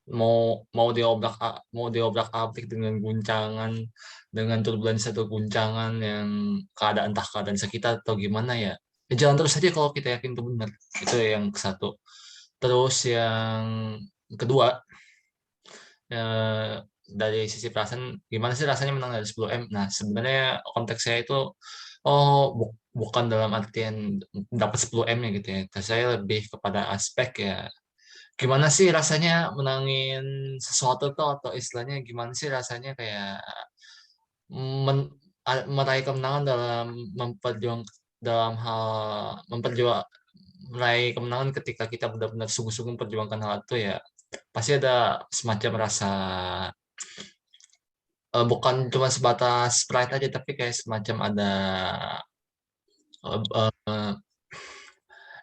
Mau diobrak-abrik dengan guncangan, dengan turbulensi atau guncangan yang entah keadaan sekitar atau gimana ya. Ya jalan terus aja kalau kita yakin itu benar. Itu yang satu. Terus yang kedua, dari sisi perasaan, gimana sih rasanya menang dari 10M? Nah, sebenarnya konteks saya itu, bukan dalam artian dapat 10M-nya gitu ya. Tapi saya lebih kepada aspek ya, gimana sih rasanya menangin sesuatu tuh, atau istilahnya gimana sih rasanya kayak meraih kemenangan dalam hal meraih kemenangan ketika kita benar-benar sungguh-sungguh memperjuangkan hal itu ya, pasti ada semacam rasa bukan cuma sebatas pride aja, tapi kayak semacam ada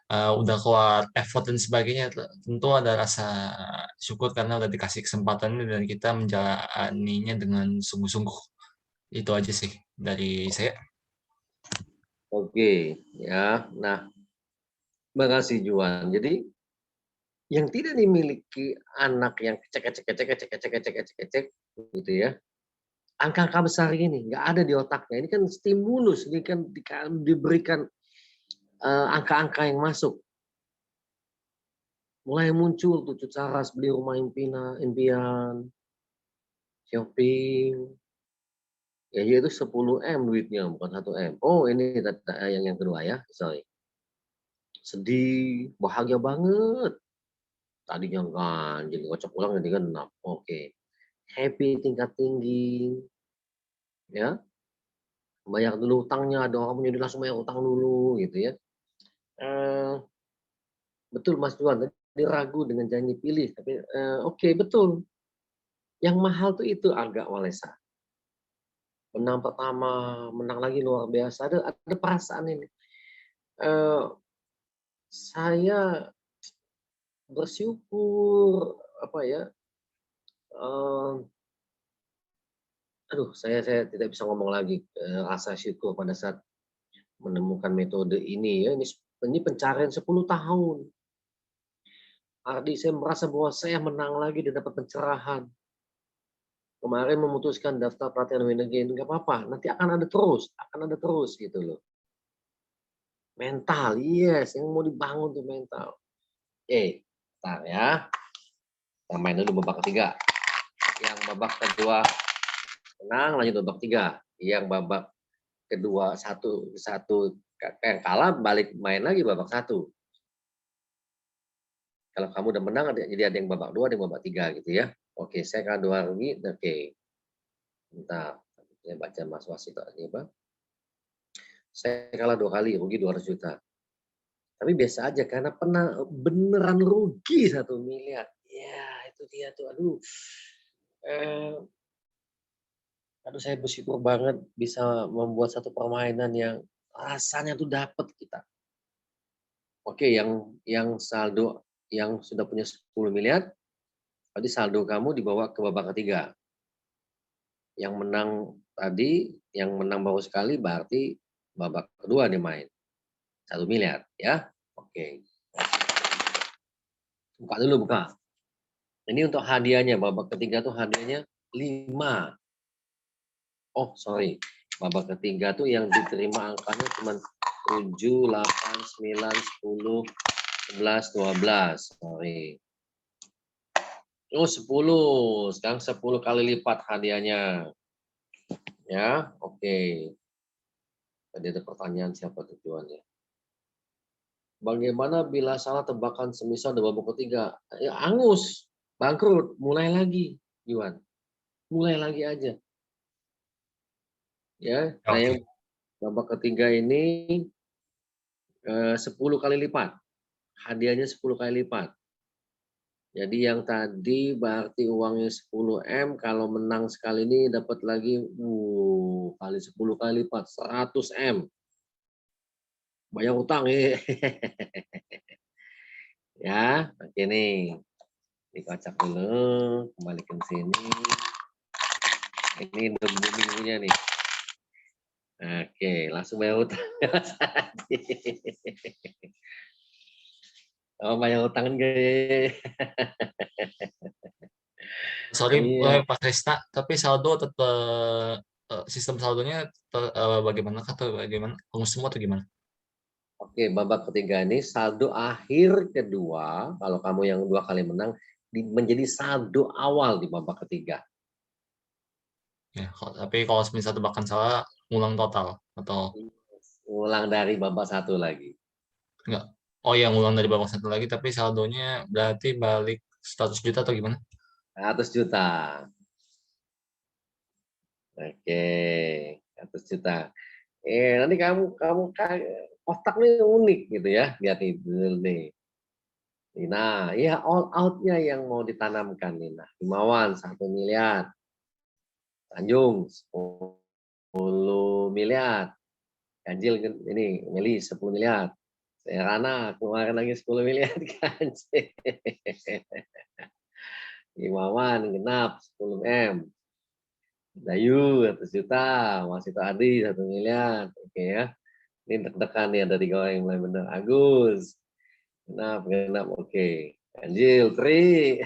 udah keluar effort dan sebagainya, tentu ada rasa syukur karena udah dikasih kesempatan ini dan kita menjalaninya dengan sungguh-sungguh. Itu aja sih dari saya. Oke, ya. Nah, terima kasih Juan. Jadi yang tidak dimiliki anak yang cek gitu ya. Angka-angka besar ini nggak ada di otaknya. Ini kan stimulus, ini kan diberikan angka-angka yang masuk. Mulai muncul tuh Saras beli rumah impian, shopping. Ya itu 10M duitnya, bukan 1M. Oh, ini yang kedua ya, sorry. Sedih, bahagia banget. Tadinya ganjil, kocok ulang jadi genap. Oke. Happy tingkat tinggi. Ya. Bayar dulu utangnya, ada orang punya langsung bayar utang dulu gitu ya. Betul Mas Juan, tadi ragu dengan janji pilih, tapi oke, betul. Yang mahal tuh itu agak Walesa. Menang pertama, menang lagi luar biasa. Ada perasaan ini. Saya bersyukur apa ya? Aduh, saya tidak bisa ngomong lagi rasa syukur pada saat menemukan metode ini ya. Ini pencarian 10 tahun. Ardi, saya merasa bahwa saya menang lagi dan dapat pencerahan. Kemarin memutuskan daftar pelatihan manajemen, nggak apa-apa, nanti akan ada terus gitu loh. Mental, yes, yang mau dibangun tuh mental. Bentar ya, kita main dulu babak ketiga. Yang babak kedua menang, lanjut babak tiga. Yang babak kedua satu yang kalah balik main lagi babak satu. Kalau kamu udah menang, jadi ada yang babak 2, ada yang babak 3 gitu ya. Oke, saya kalah 2 rugi. Oke. Bentar, saya baca Mas Wasit tadi, Pak. Saya kalah 2 kali, rugi 200 juta. Tapi biasa aja karena pernah beneran rugi 1 miliar. Ya, itu dia tuh. Aduh, saya bersyukur banget bisa membuat satu permainan yang rasanya tuh dapat kita. Oke, yang saldo yang sudah punya 10 miliar, tadi saldo kamu dibawa ke babak ketiga. Yang menang tadi, yang menang baru sekali berarti babak kedua dia main. 1 miliar ya. Oke. Buka dulu, buka. Ini untuk hadiahnya, babak ketiga tuh hadiahnya 5. Oh, sorry. Babak ketiga tuh yang diterima angkanya cuma 7, 8, 9, 10, 11, 12. Sorry. Oh, 10. Sekarang 10 kali lipat hadiahnya. Ya, oke. Tadi ada pertanyaan siapa tujuannya. Bagaimana bila salah tebakan semisal di babak ketiga? Ya, angus, bangkrut, mulai lagi, Iwan. Mulai lagi aja. Ya, nah yang babak ketiga ini 10 kali lipat. Hadiahnya 10 kali lipat. Jadi yang tadi berarti uangnya 10M, kalau menang sekali ini dapat lagi kali 10 kali lipat 100M. Bayar utang ya. Ya, oke nih. Dikocok dulu, kembalikan sini. Ini minggunya nih. Oke, langsung bayar utang. Oh, bayar utang enggak? Sorry, Iya. Pak Krista, tapi saldo tetap sistem saldonya bagaimana atau bagaimana? Kamu semua atau gimana? Oke, babak ketiga ini saldo akhir kedua, kalau kamu yang 2 kali menang, menjadi saldo awal di babak ketiga. Ya, tapi kalau misalnya tebakan salah, ulang total atau Ulang dari babak 1 lagi. enggak? Oh, yang ulang dari babak 1 lagi, tapi saldonya berarti balik 100 juta atau gimana? 100 juta. Oke, 100 juta. Nanti kamu otak nih unik gitu ya, lihat nih. Nah, ya all out-nya yang mau ditanamkan nih. Nah, Himawan 1 miliar. Tanjung 10 miliar. Ganjil ini Meli 10 miliar. Rana kemarin lagi 10 miliar ganjil. Himawan genap 10M. Dayu 100 juta, Mas itu Adi 1 miliar. Oke ya. Ini deg-degan nih ada 3 orang yang mulai benar. Agus. Genap, oke. Ganjil, Tri.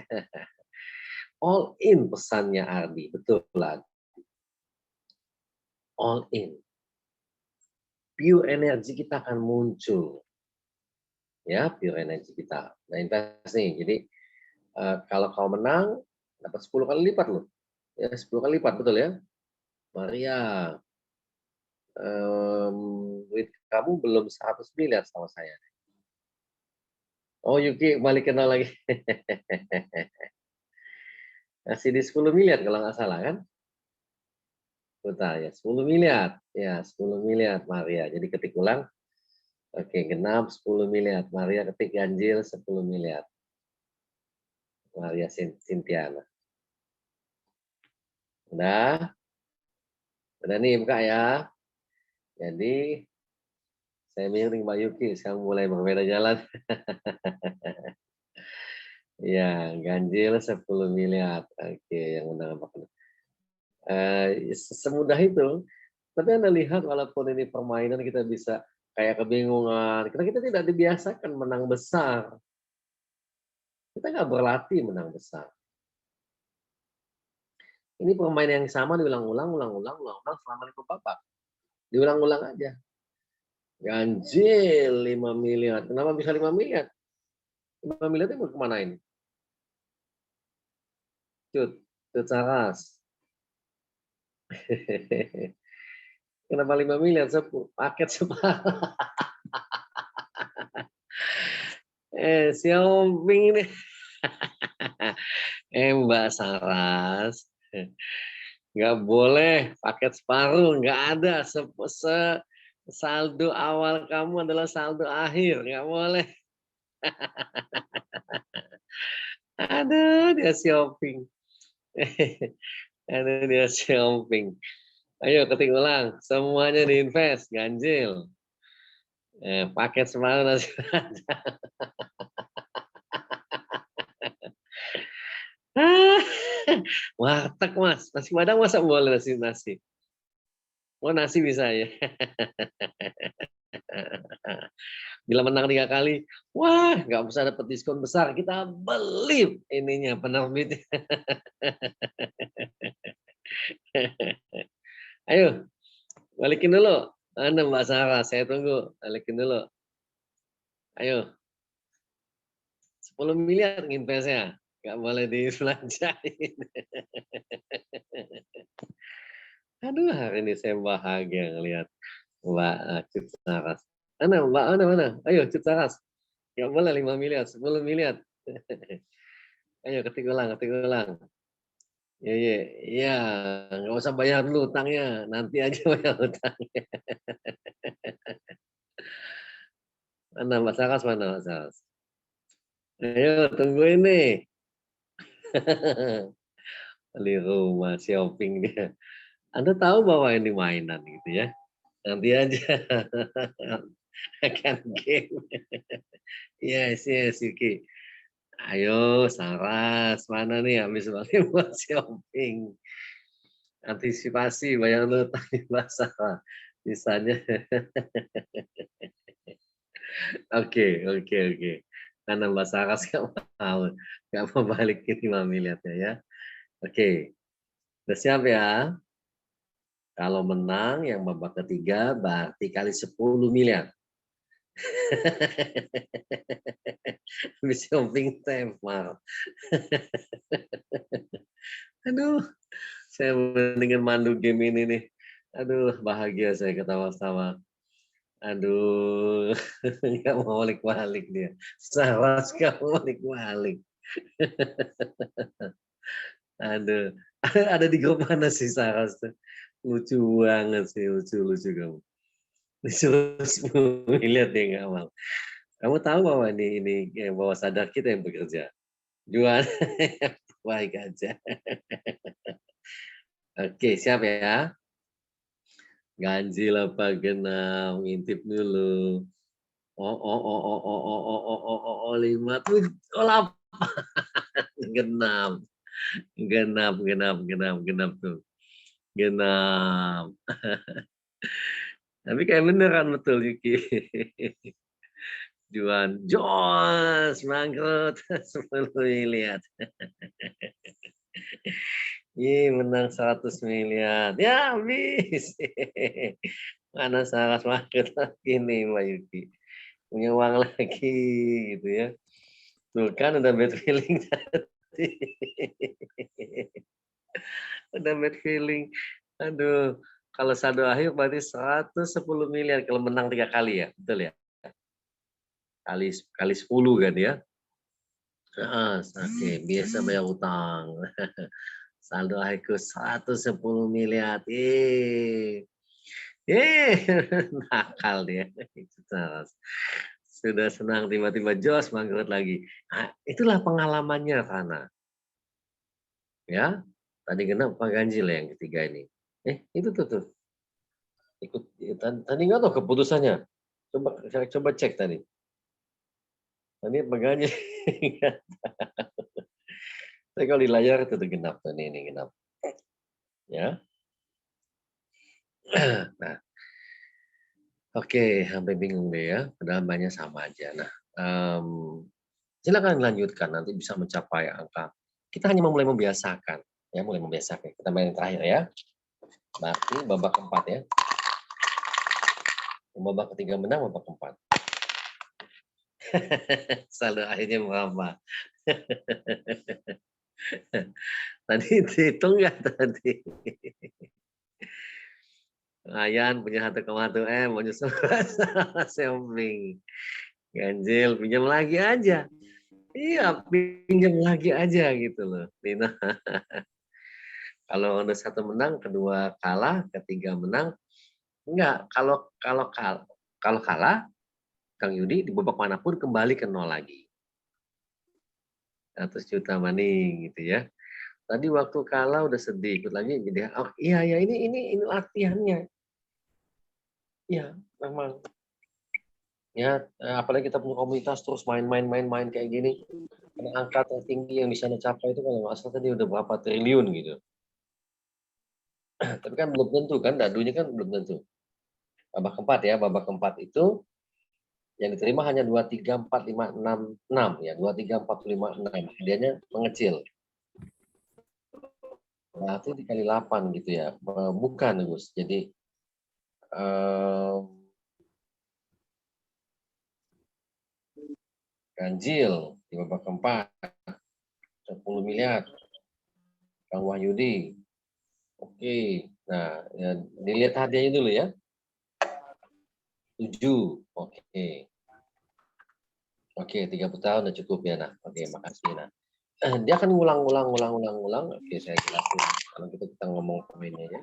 All in pesannya Ardi, betul lah. All in. Pure energi kita akan muncul. Ya, pure energi kita. Nah, invest nih. Jadi, kalau kau menang, dapat 10 kali lipat loh. Ya, 10 kali lipat, betul ya? Maria, duit kamu belum 100 miliar sama saya. Oh, Yuki balik kenal lagi. Masih di 10 miliar kalau nggak salah kan? Betul ya, 10 miliar. Ya, 10 miliar Maria. Jadi ketik ulang. Oke, genap 10 miliar. Maria ketik ganjil 10 miliar. Maria Sintiana. Udah? Udah nih buka ya. Jadi saya miring Mbak Yuki, sekarang mulai berbeda jalan. Ya, ganjil 10 miliar. Oke, yang undang apa? Semudah itu. Tapi Anda lihat walaupun ini permainan kita bisa kayak kebingungan. Karena kita tidak dibiasakan menang besar. Kita nggak berlatih menang besar. Ini permainan yang sama diulang-ulang selama 5 babak. Diulang-ulang aja. Ganjil 5 miliar. Kenapa bisa 5 miliar? 5 miliar itu mau kemanain? Cut Saras. Kenapa 5 miliar? Paket separuh. Xiaoping ini. Mbak Saras. Nggak boleh paket separuh. Nggak ada. Saldo awal kamu adalah saldo akhir. Nggak boleh. Aduh, dia Xiaoping. Aduh, dia Xiaoping. Ayo ketik ulang. Semuanya diinvest. Ganjil. Paket separuh nasi. Warteg Mas, nasi Padang masa boleh nasi? Oh nasi bisa ya. Bila menang 3 kali, wah nggak bisa dapat diskon besar, kita beli ininya penerbit. Ayo, balikin dulu. Anda Mbak Sarah, saya tunggu. Balikin dulu. Ayo. 10 miliar investnya. Nggak boleh dibelanjain. Aduh, hari ini saya bahagia ngelihat Mbak Cut Saras. Mana? Ayo Cut Saras. Nggak boleh 5 miliar, 10 miliar. Ayo ketik ulang. Ya, nggak usah bayar dulu utangnya. Nanti aja bayar utangnya. Mana Mbak Saras, mana Mbak Saras? Ayo, tungguin nih. Beli rumah, shopping dia. Anda tahu bahwa ini mainan gitu ya. Nanti aja. Akan game. Yes, Yuki. Ayo, Saras. Mana nih habis balik buat shopping. Antisipasi, bayar utang di pasar. Sisanya. Oke. Karena Mbak Saras nggak mau balikin 5 miliarnya ya. Oke, udah siap ya? Kalau menang yang babak ketiga berarti kali 10 miliar. Habis shopping tempar. Aduh, saya mendingan mandu game ini nih. Aduh, bahagia saya ketawa-tawa. Aduh, nggak mau balik-balik dia. Saras nggak mau balik-balik. Aduh, ada di grup mana sih Saras? Lucu banget sih, lucu kamu. Disuruh 10 miliar dia nggak mau. Kamu tahu bahwa ini bawah sadar kita yang bekerja. Jual baik aja. Oke, siap ya. Ganjil apa genap, ngintip dulu. 5, 7, 8. Genap tuh. Genap. Tapi kayak beneran betul Yuki. Juan, Jos, bangkrut 10 miliar. Menang 100 miliar. Ya habis. Mana Saras bangkrut lagi nih Mbak Yuki. Punya uang lagi gitu ya. Tuh kan udah bad feeling tadi. Udah bad feeling. Aduh, kalau saldo akhir berarti 110 miliar kalau menang 3 kali ya. Betul ya? Kali 10 kan ya. Oke, biasa bayar utang. Saldo akhirku 110 miliar. Nakal dia. Sudah senang tiba-tiba jos bangkrut lagi. Nah, itulah pengalamannya Rana. Ya. Tadi genap apa ganjil ya yang ketiga ini? Itu tuh. Ikut tadi nggak tahu keputusannya. Coba cek tadi. Tadi apa ganjil? Tapi kalau di layar itu genap tuh ini genap. Ya. Nah, oke, sampai bingung deh ya. Padahal banyak sama aja. Nah, silakan lanjutkan nanti bisa mencapai angka. Kita hanya mulai membiasakan, ya mulai membiasakan. Kita main yang terakhir ya. Berarti babak keempat ya. Babak ketiga menang, babak keempat. Selalu akhirnya berapa? Tadi dihitung nggak tadi? Ayan punya 1,1 M, mau nyusul Xiaomi. Ganjil, pinjam lagi aja. Iya, pinjam lagi aja gitu loh. Nina. Kalau udah satu menang, kedua kalah, ketiga menang. Enggak, kalau kalah, Kang Yudi di babak manapun kembali ke 0 lagi. 100 juta money gitu ya. Tadi waktu kalah udah sedih, ikut lagi jadi oh iya ya ini latihannya. Iya, memang. Ya, apalagi kita punya komunitas terus main kayak gini. Karena angka tertinggi yang bisa dicapai itu kalau nggak salah tadi udah berapa triliun gitu. Tapi kan belum tentu kan, dadunya kan belum tentu. Babak keempat ya, babak keempat itu yang diterima hanya 2, 3, 4, 5, 6, 6 ya, 2, 3, 4, 5, 6. Hadiahnya mengecil. Nah, itu dikali 8 gitu ya. Bukan, Gus. Jadi ganjil di babak keempat 10 miliar. Kang Wahyudi. Oke. Nah, ya, dilihat hadiahnya dulu ya. 7. Oke. Oke, 30 tahun udah cukup ya. Nah, oke, makasih. Nah, dia akan ngulang. Oke, saya jelasin. Kalau kita ngomong pemainnya ya.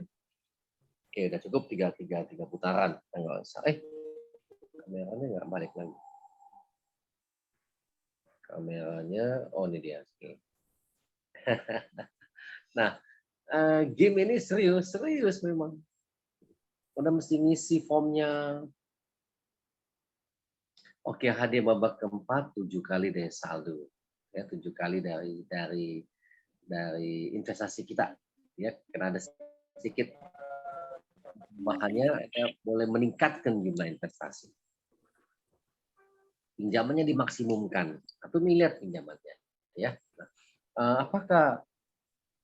Oke, udah cukup 3 putaran. Enggak usah. Kameranya nggak balik lagi. Kameranya, oh ini dia. Oke. Nah, game ini serius memang. Udah mesti ngisi formnya. Oke, hadiah babak keempat 7 kali dari saldo. Ya, 7 kali dari investasi kita. Ya, karena ada sedikit makanya boleh meningkatkan jumlah investasi. Pinjamannya dimaksimumkan. 1 miliar pinjamannya. Ya. Nah, apakah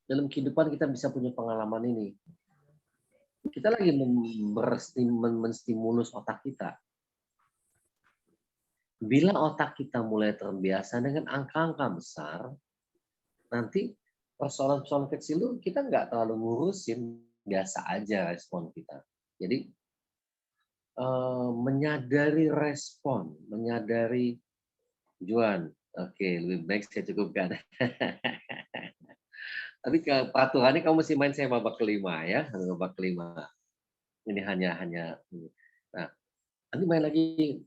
dalam kehidupan kita bisa punya pengalaman ini? Kita lagi menstimulus otak kita. Bila otak kita mulai terbiasa dengan angka-angka besar, nanti persoalan-persoalan kecil itu kita nggak terlalu ngurusin, biasa aja respon kita. Jadi menyadari respon, menyadari tujuan. Oke, lebih baik saya cukupkan. Tapi peraturannya kamu mesti main saya babak kelima ya, babak kelima. Ini hanya. Nah, nanti main lagi,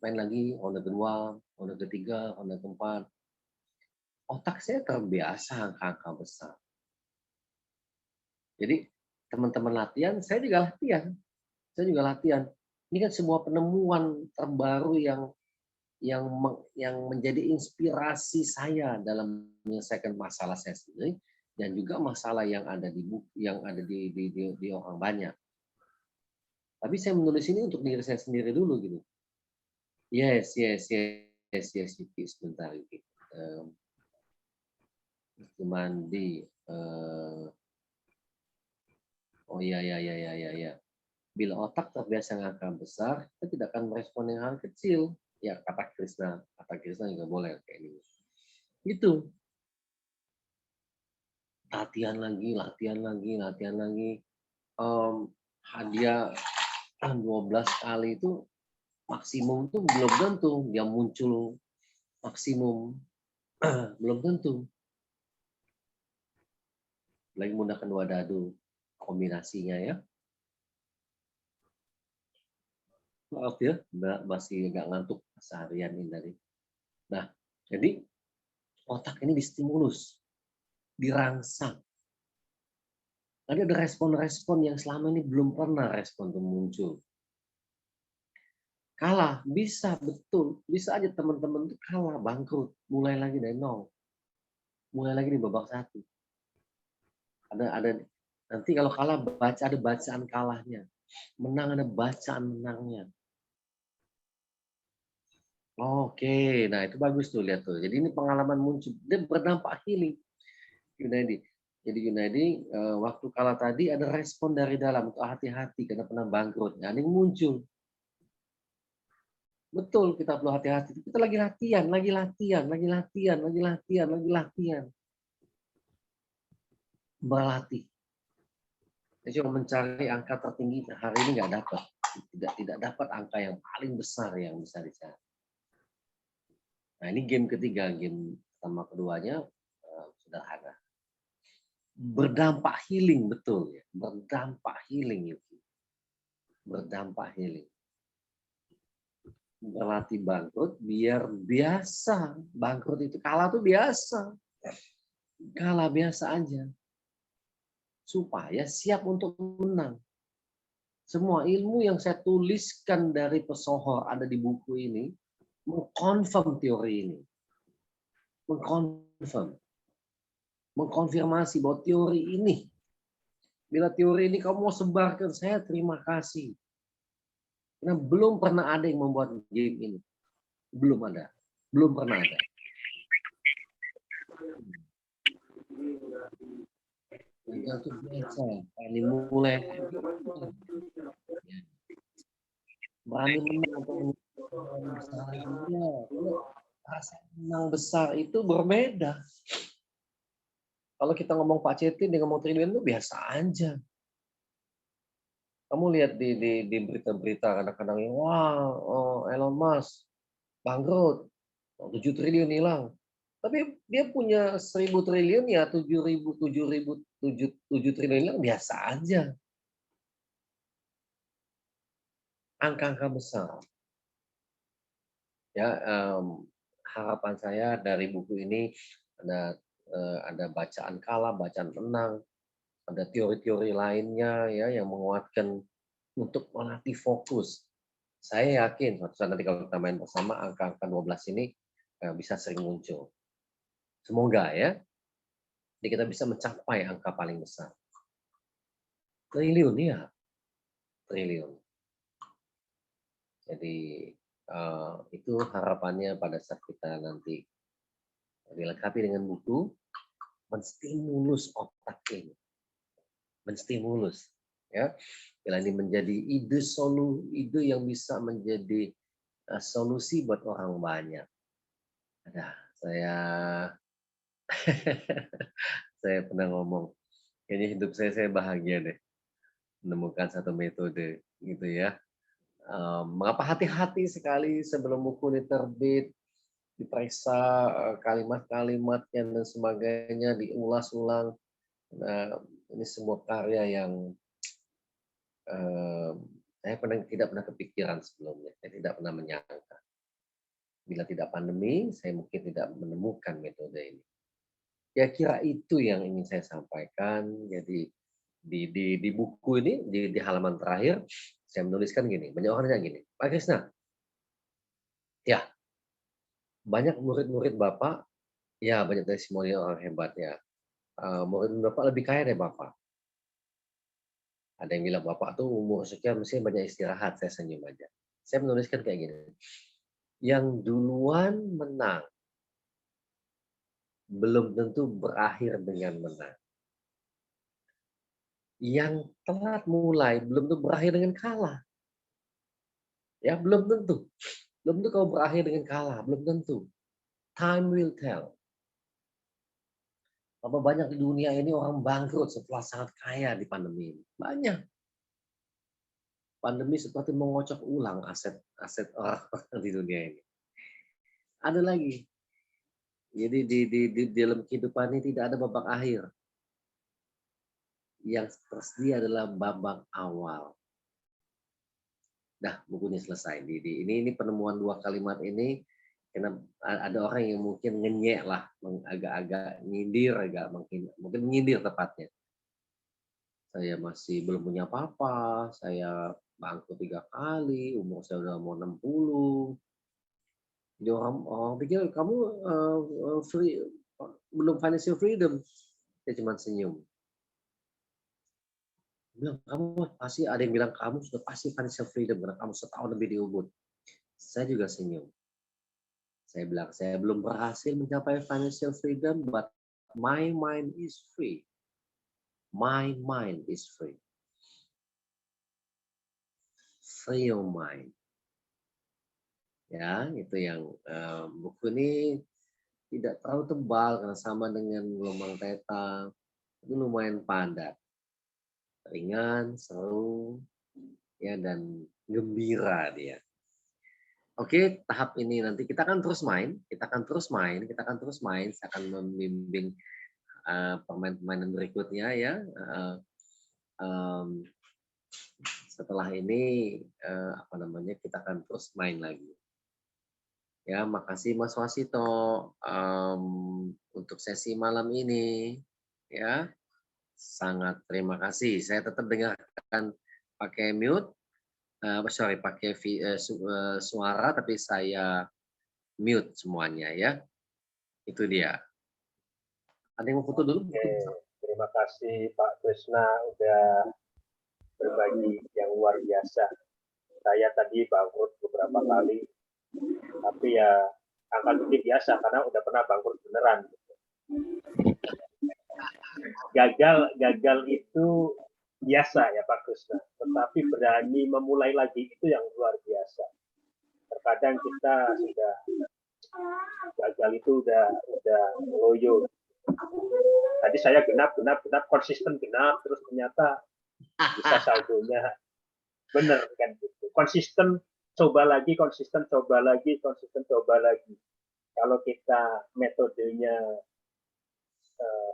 ronde kedua, ronde ketiga, ronde keempat. Otak saya terbiasa angka-angka besar. Jadi teman-teman latihan, saya juga latihan. Ini kan sebuah penemuan terbaru yang menjadi inspirasi saya dalam menyelesaikan masalah saya sendiri dan juga masalah yang ada di orang banyak. Tapi saya menulis ini untuk diri saya sendiri dulu gitu. Yes, sebentar gitu. Mandi. Oh ya. Bila otak terbiasa ngangka besar, kita tidak akan merespon yang hal kecil. Ya kata Krishna juga boleh kayak ini. Itu. Latihan lagi. Hadiah 12 kali itu maksimum itu belum tentu dia muncul maksimum. Belum tentu. Lagi menggunakan wadadu kombinasinya ya. Maaf ya, masih agak ngantuk seharian ini tadi. Nah, jadi otak ini distimulus, dirangsang. Ada respon-respon yang selama ini belum pernah respon itu muncul. Kalah, bisa, betul. Bisa aja teman-teman itu kalah, bangkrut. Mulai lagi dari nol. Mulai lagi di babak 1. Ada nanti kalau kalah, ada bacaan kalahnya. Menang ada bacaan menangnya. Oke, nah itu bagus tuh, lihat tuh. Jadi ini pengalaman muncul. Dia berdampak healing. Junaidi. Jadi Junaidi, waktu kalah tadi ada respon dari dalam. Untuk hati-hati, karena pernah bangkrut. Nah, ini muncul. Betul, kita perlu hati-hati. Kita lagi latihan. Berlatih. Saya cuma mencari angka tertinggi. Hari ini nggak dapat. Tidak dapat angka yang paling besar yang bisa dicari. Nah, ini game ketiga. Game pertama keduanya sederhana. Berdampak healing, betul ya. Berdampak healing itu. Berdampak healing. Berlatih bangkrut biar biasa. Bangkrut itu kalah tuh biasa. Kalah biasa aja. Supaya siap untuk menang. Semua ilmu yang saya tuliskan dari pesohor ada di buku ini mengkonfirm teori ini. Mengkonfirmasi bahwa teori ini, bila teori ini kamu mau sebarkan, saya terima kasih. Karena belum pernah ada yang membuat game ini. Belum ada. Belum pernah ada. Itu biasa. Ini mulai. Berani menang untuk besarnya. Rasa menang besar itu berbeda. Kalau kita ngomong Pak Cetin, dia ngomong triliun itu biasa aja. Kamu lihat di berita-berita kadang-kadang, wah, Elon Musk bangkrut, 7 triliun hilang. Tapi dia punya 1.000 triliun ya 7 triliun hilang biasa aja. Angka-angka besar. Ya, harapan saya dari buku ini ada bacaan kalah, bacaan menang, ada teori-teori lainnya ya yang menguatkan untuk melatih fokus. Saya yakin suatu saat nanti kalau kita main bersama angka-angka 12 ini bisa sering muncul. Semoga ya. Jadi kita bisa mencapai angka paling besar. Triliun ya. Triliun. Jadi itu harapannya pada saat kita nanti dilengkapi dengan buku, menstimulus otak ini. Menstimulus. Ya, bila ini menjadi ide yang bisa menjadi solusi buat orang banyak. Ada saya pernah ngomong, kayaknya hidup saya bahagia deh menemukan satu metode gitu ya. Mengapa hati-hati sekali sebelum buku ini terbit, diperiksa kalimat-kalimatnya dan sebagainya, diulas ulang. Nah, ini semua karya yang saya tidak pernah kepikiran sebelumnya. Saya tidak pernah menyangka. Bila tidak pandemi, saya mungkin tidak menemukan metode ini. Kira-kira itu yang ingin saya sampaikan. Jadi di buku ini, di halaman terakhir, saya menuliskan gini. Banyak orang yang gini, Pak Krisna, ya banyak murid-murid Bapak, ya banyak testimoni orang hebat ya. Murid Bapak lebih kaya dari Bapak. Ada yang bilang Bapak tuh umur sekian mesti banyak istirahat, saya senyum aja. Saya menuliskan kayak gini. Yang duluan menang belum tentu berakhir dengan menang. Yang telat mulai belum tentu berakhir dengan kalah. Ya, belum tentu. Belum tentu kau berakhir dengan kalah, belum tentu. Time will tell. Apa banyak di dunia ini orang bangkrut setelah sangat kaya di pandemi ini. Banyak. Pandemi seperti mengocok ulang aset orang di dunia ini. Ada lagi. Jadi di dalam kehidupan ini tidak ada babak akhir. Yang tersedia adalah babak awal. Dah, bukunya selesai. Ini penemuan 2 kalimat ini. Karena ada orang yang mungkin ngenyek lah, agak-agak nyindir, mungkin menyindir tepatnya. Saya masih belum punya apa-apa, saya bangkrut 3 kali, umur saya udah mau 60. Jadi orang pikir kamu belum financial freedom. Saya cuma senyum. Bilang, kamu pasti ada yang bilang kamu sudah pasti financial freedom karena kamu setahun lebih di Ubud. Saya juga senyum. Saya bilang, saya belum berhasil mencapai financial freedom, but my mind is free. My mind is free. Free your mind. Ya, itu yang buku ini tidak terlalu tebal karena sama dengan gelombang theta, itu lumayan padat, ringan, seru, ya dan gembira dia. Oke, tahap ini nanti kita akan terus main, Saya akan membimbing pemain-pemain berikutnya ya. Setelah ini kita akan terus main lagi. Ya, makasih Mas Wasito untuk sesi malam ini. Ya, sangat terima kasih. Saya tetap dengarkan pakai mute, pakai suara, tapi saya mute semuanya ya. Itu dia. Ada yang mau foto dulu? Oke, terima kasih Pak Krishna udah berbagi yang luar biasa. Saya tadi bangkrut beberapa kali. Tapi ya angka bukti biasa karena udah pernah bangkrut beneran. Gagal itu biasa ya Pak Krishna, tetapi berani memulai lagi itu yang luar biasa. Terkadang kita sudah gagal itu udah loyo. Tadi saya genap konsisten genap, terus ternyata bisa saldonya bener kan gitu. Konsisten coba lagi. Kalau kita metodenya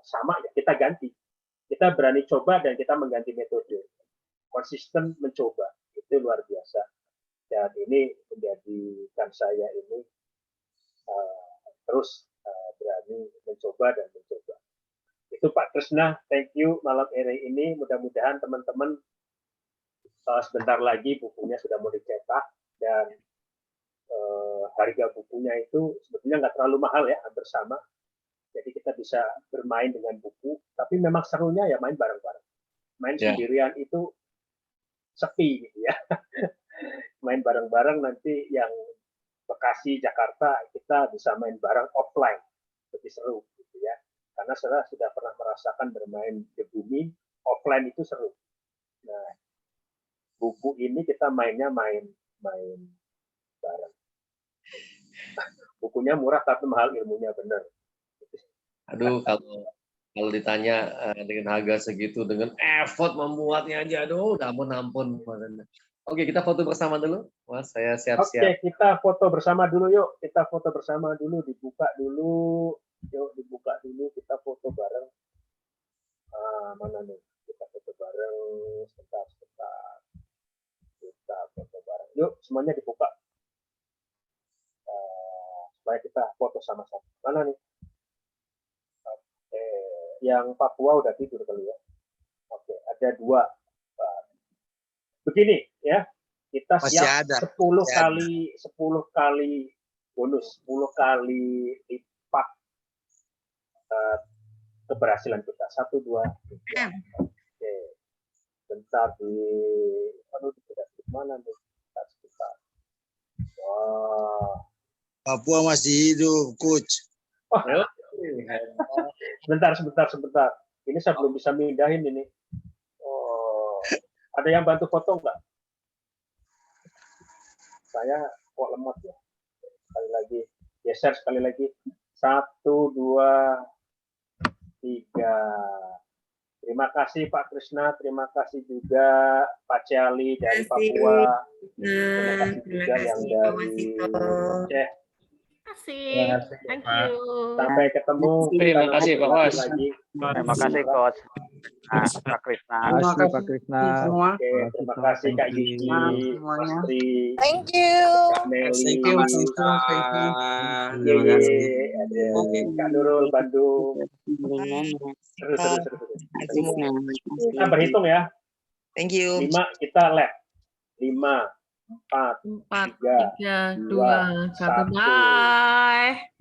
sama ya kita ganti. Kita berani coba dan kita mengganti metode. Konsisten mencoba itu luar biasa. Dan ini menjadikan saya ini terus berani mencoba. Itu Pak Krishna, thank you malam hari ini. Mudah-mudahan teman-teman sebentar lagi bukunya sudah mau dicetak dan harga bukunya itu sebetulnya nggak terlalu mahal ya, hampir sama. Jadi kita bisa bermain dengan buku, tapi memang serunya ya main bareng-bareng. Main sendirian itu sepi gitu ya. Main bareng-bareng nanti yang Bekasi, Jakarta kita bisa main bareng offline, lebih seru gitu ya. Karena saya sudah pernah merasakan bermain di bumi, offline itu seru. Nah, buku ini kita mainnya main bareng. Bukunya murah tapi mahal ilmunya benar. Aduh, kalau ditanya dengan harga segitu, dengan effort membuatnya aja, aduh, ampun. Oke, kita foto bersama dulu, Mas. Saya siap-siap. Oke, kita foto bersama dulu yuk. Dibuka dulu. Yuk, dibuka dulu. Kita foto bareng. Mana nih? Kita foto bareng. Sebentar. Kita foto bareng. Yuk, semuanya dibuka. Supaya kita foto sama-sama. Mana nih? Yang Papua udah tidur kali ya. Oke, ada 2. Begini ya, kita siap 10 kali bonus, 10 kali lipat keberhasilan kita. 1, 2, 3. Oke. Bentar di mana nih? Sebentar. Wah. Papua masih hidup, Coach. Sebentar. Ini saya belum bisa mindahin ini. Oh, ada yang bantu foto nggak? Saya kok lemot ya. Sekali lagi, geser sekali lagi. 1, 2, 3. Terima kasih Pak Krishna, terima kasih juga Pak Ciali dari Papua. Terima kasih juga yang dari Aceh. Terima kasih. Thank you. Sampai ketemu. Terima kasih, Pak Bos. Lagi. Terima kasih, Coach. Pak Krishna. Terima kasih, Pak Krishna. Oke, terima kasih Kak Gigi, Mas Tri, Thank you. Kak Meli, Thank you. Yeye, Kak Nurul, Bandung. Terus. Kita berhitung ya. Thank you. 5 kita lab. 5, 4, 4, 3, 3, 2, 2, 1. Bye.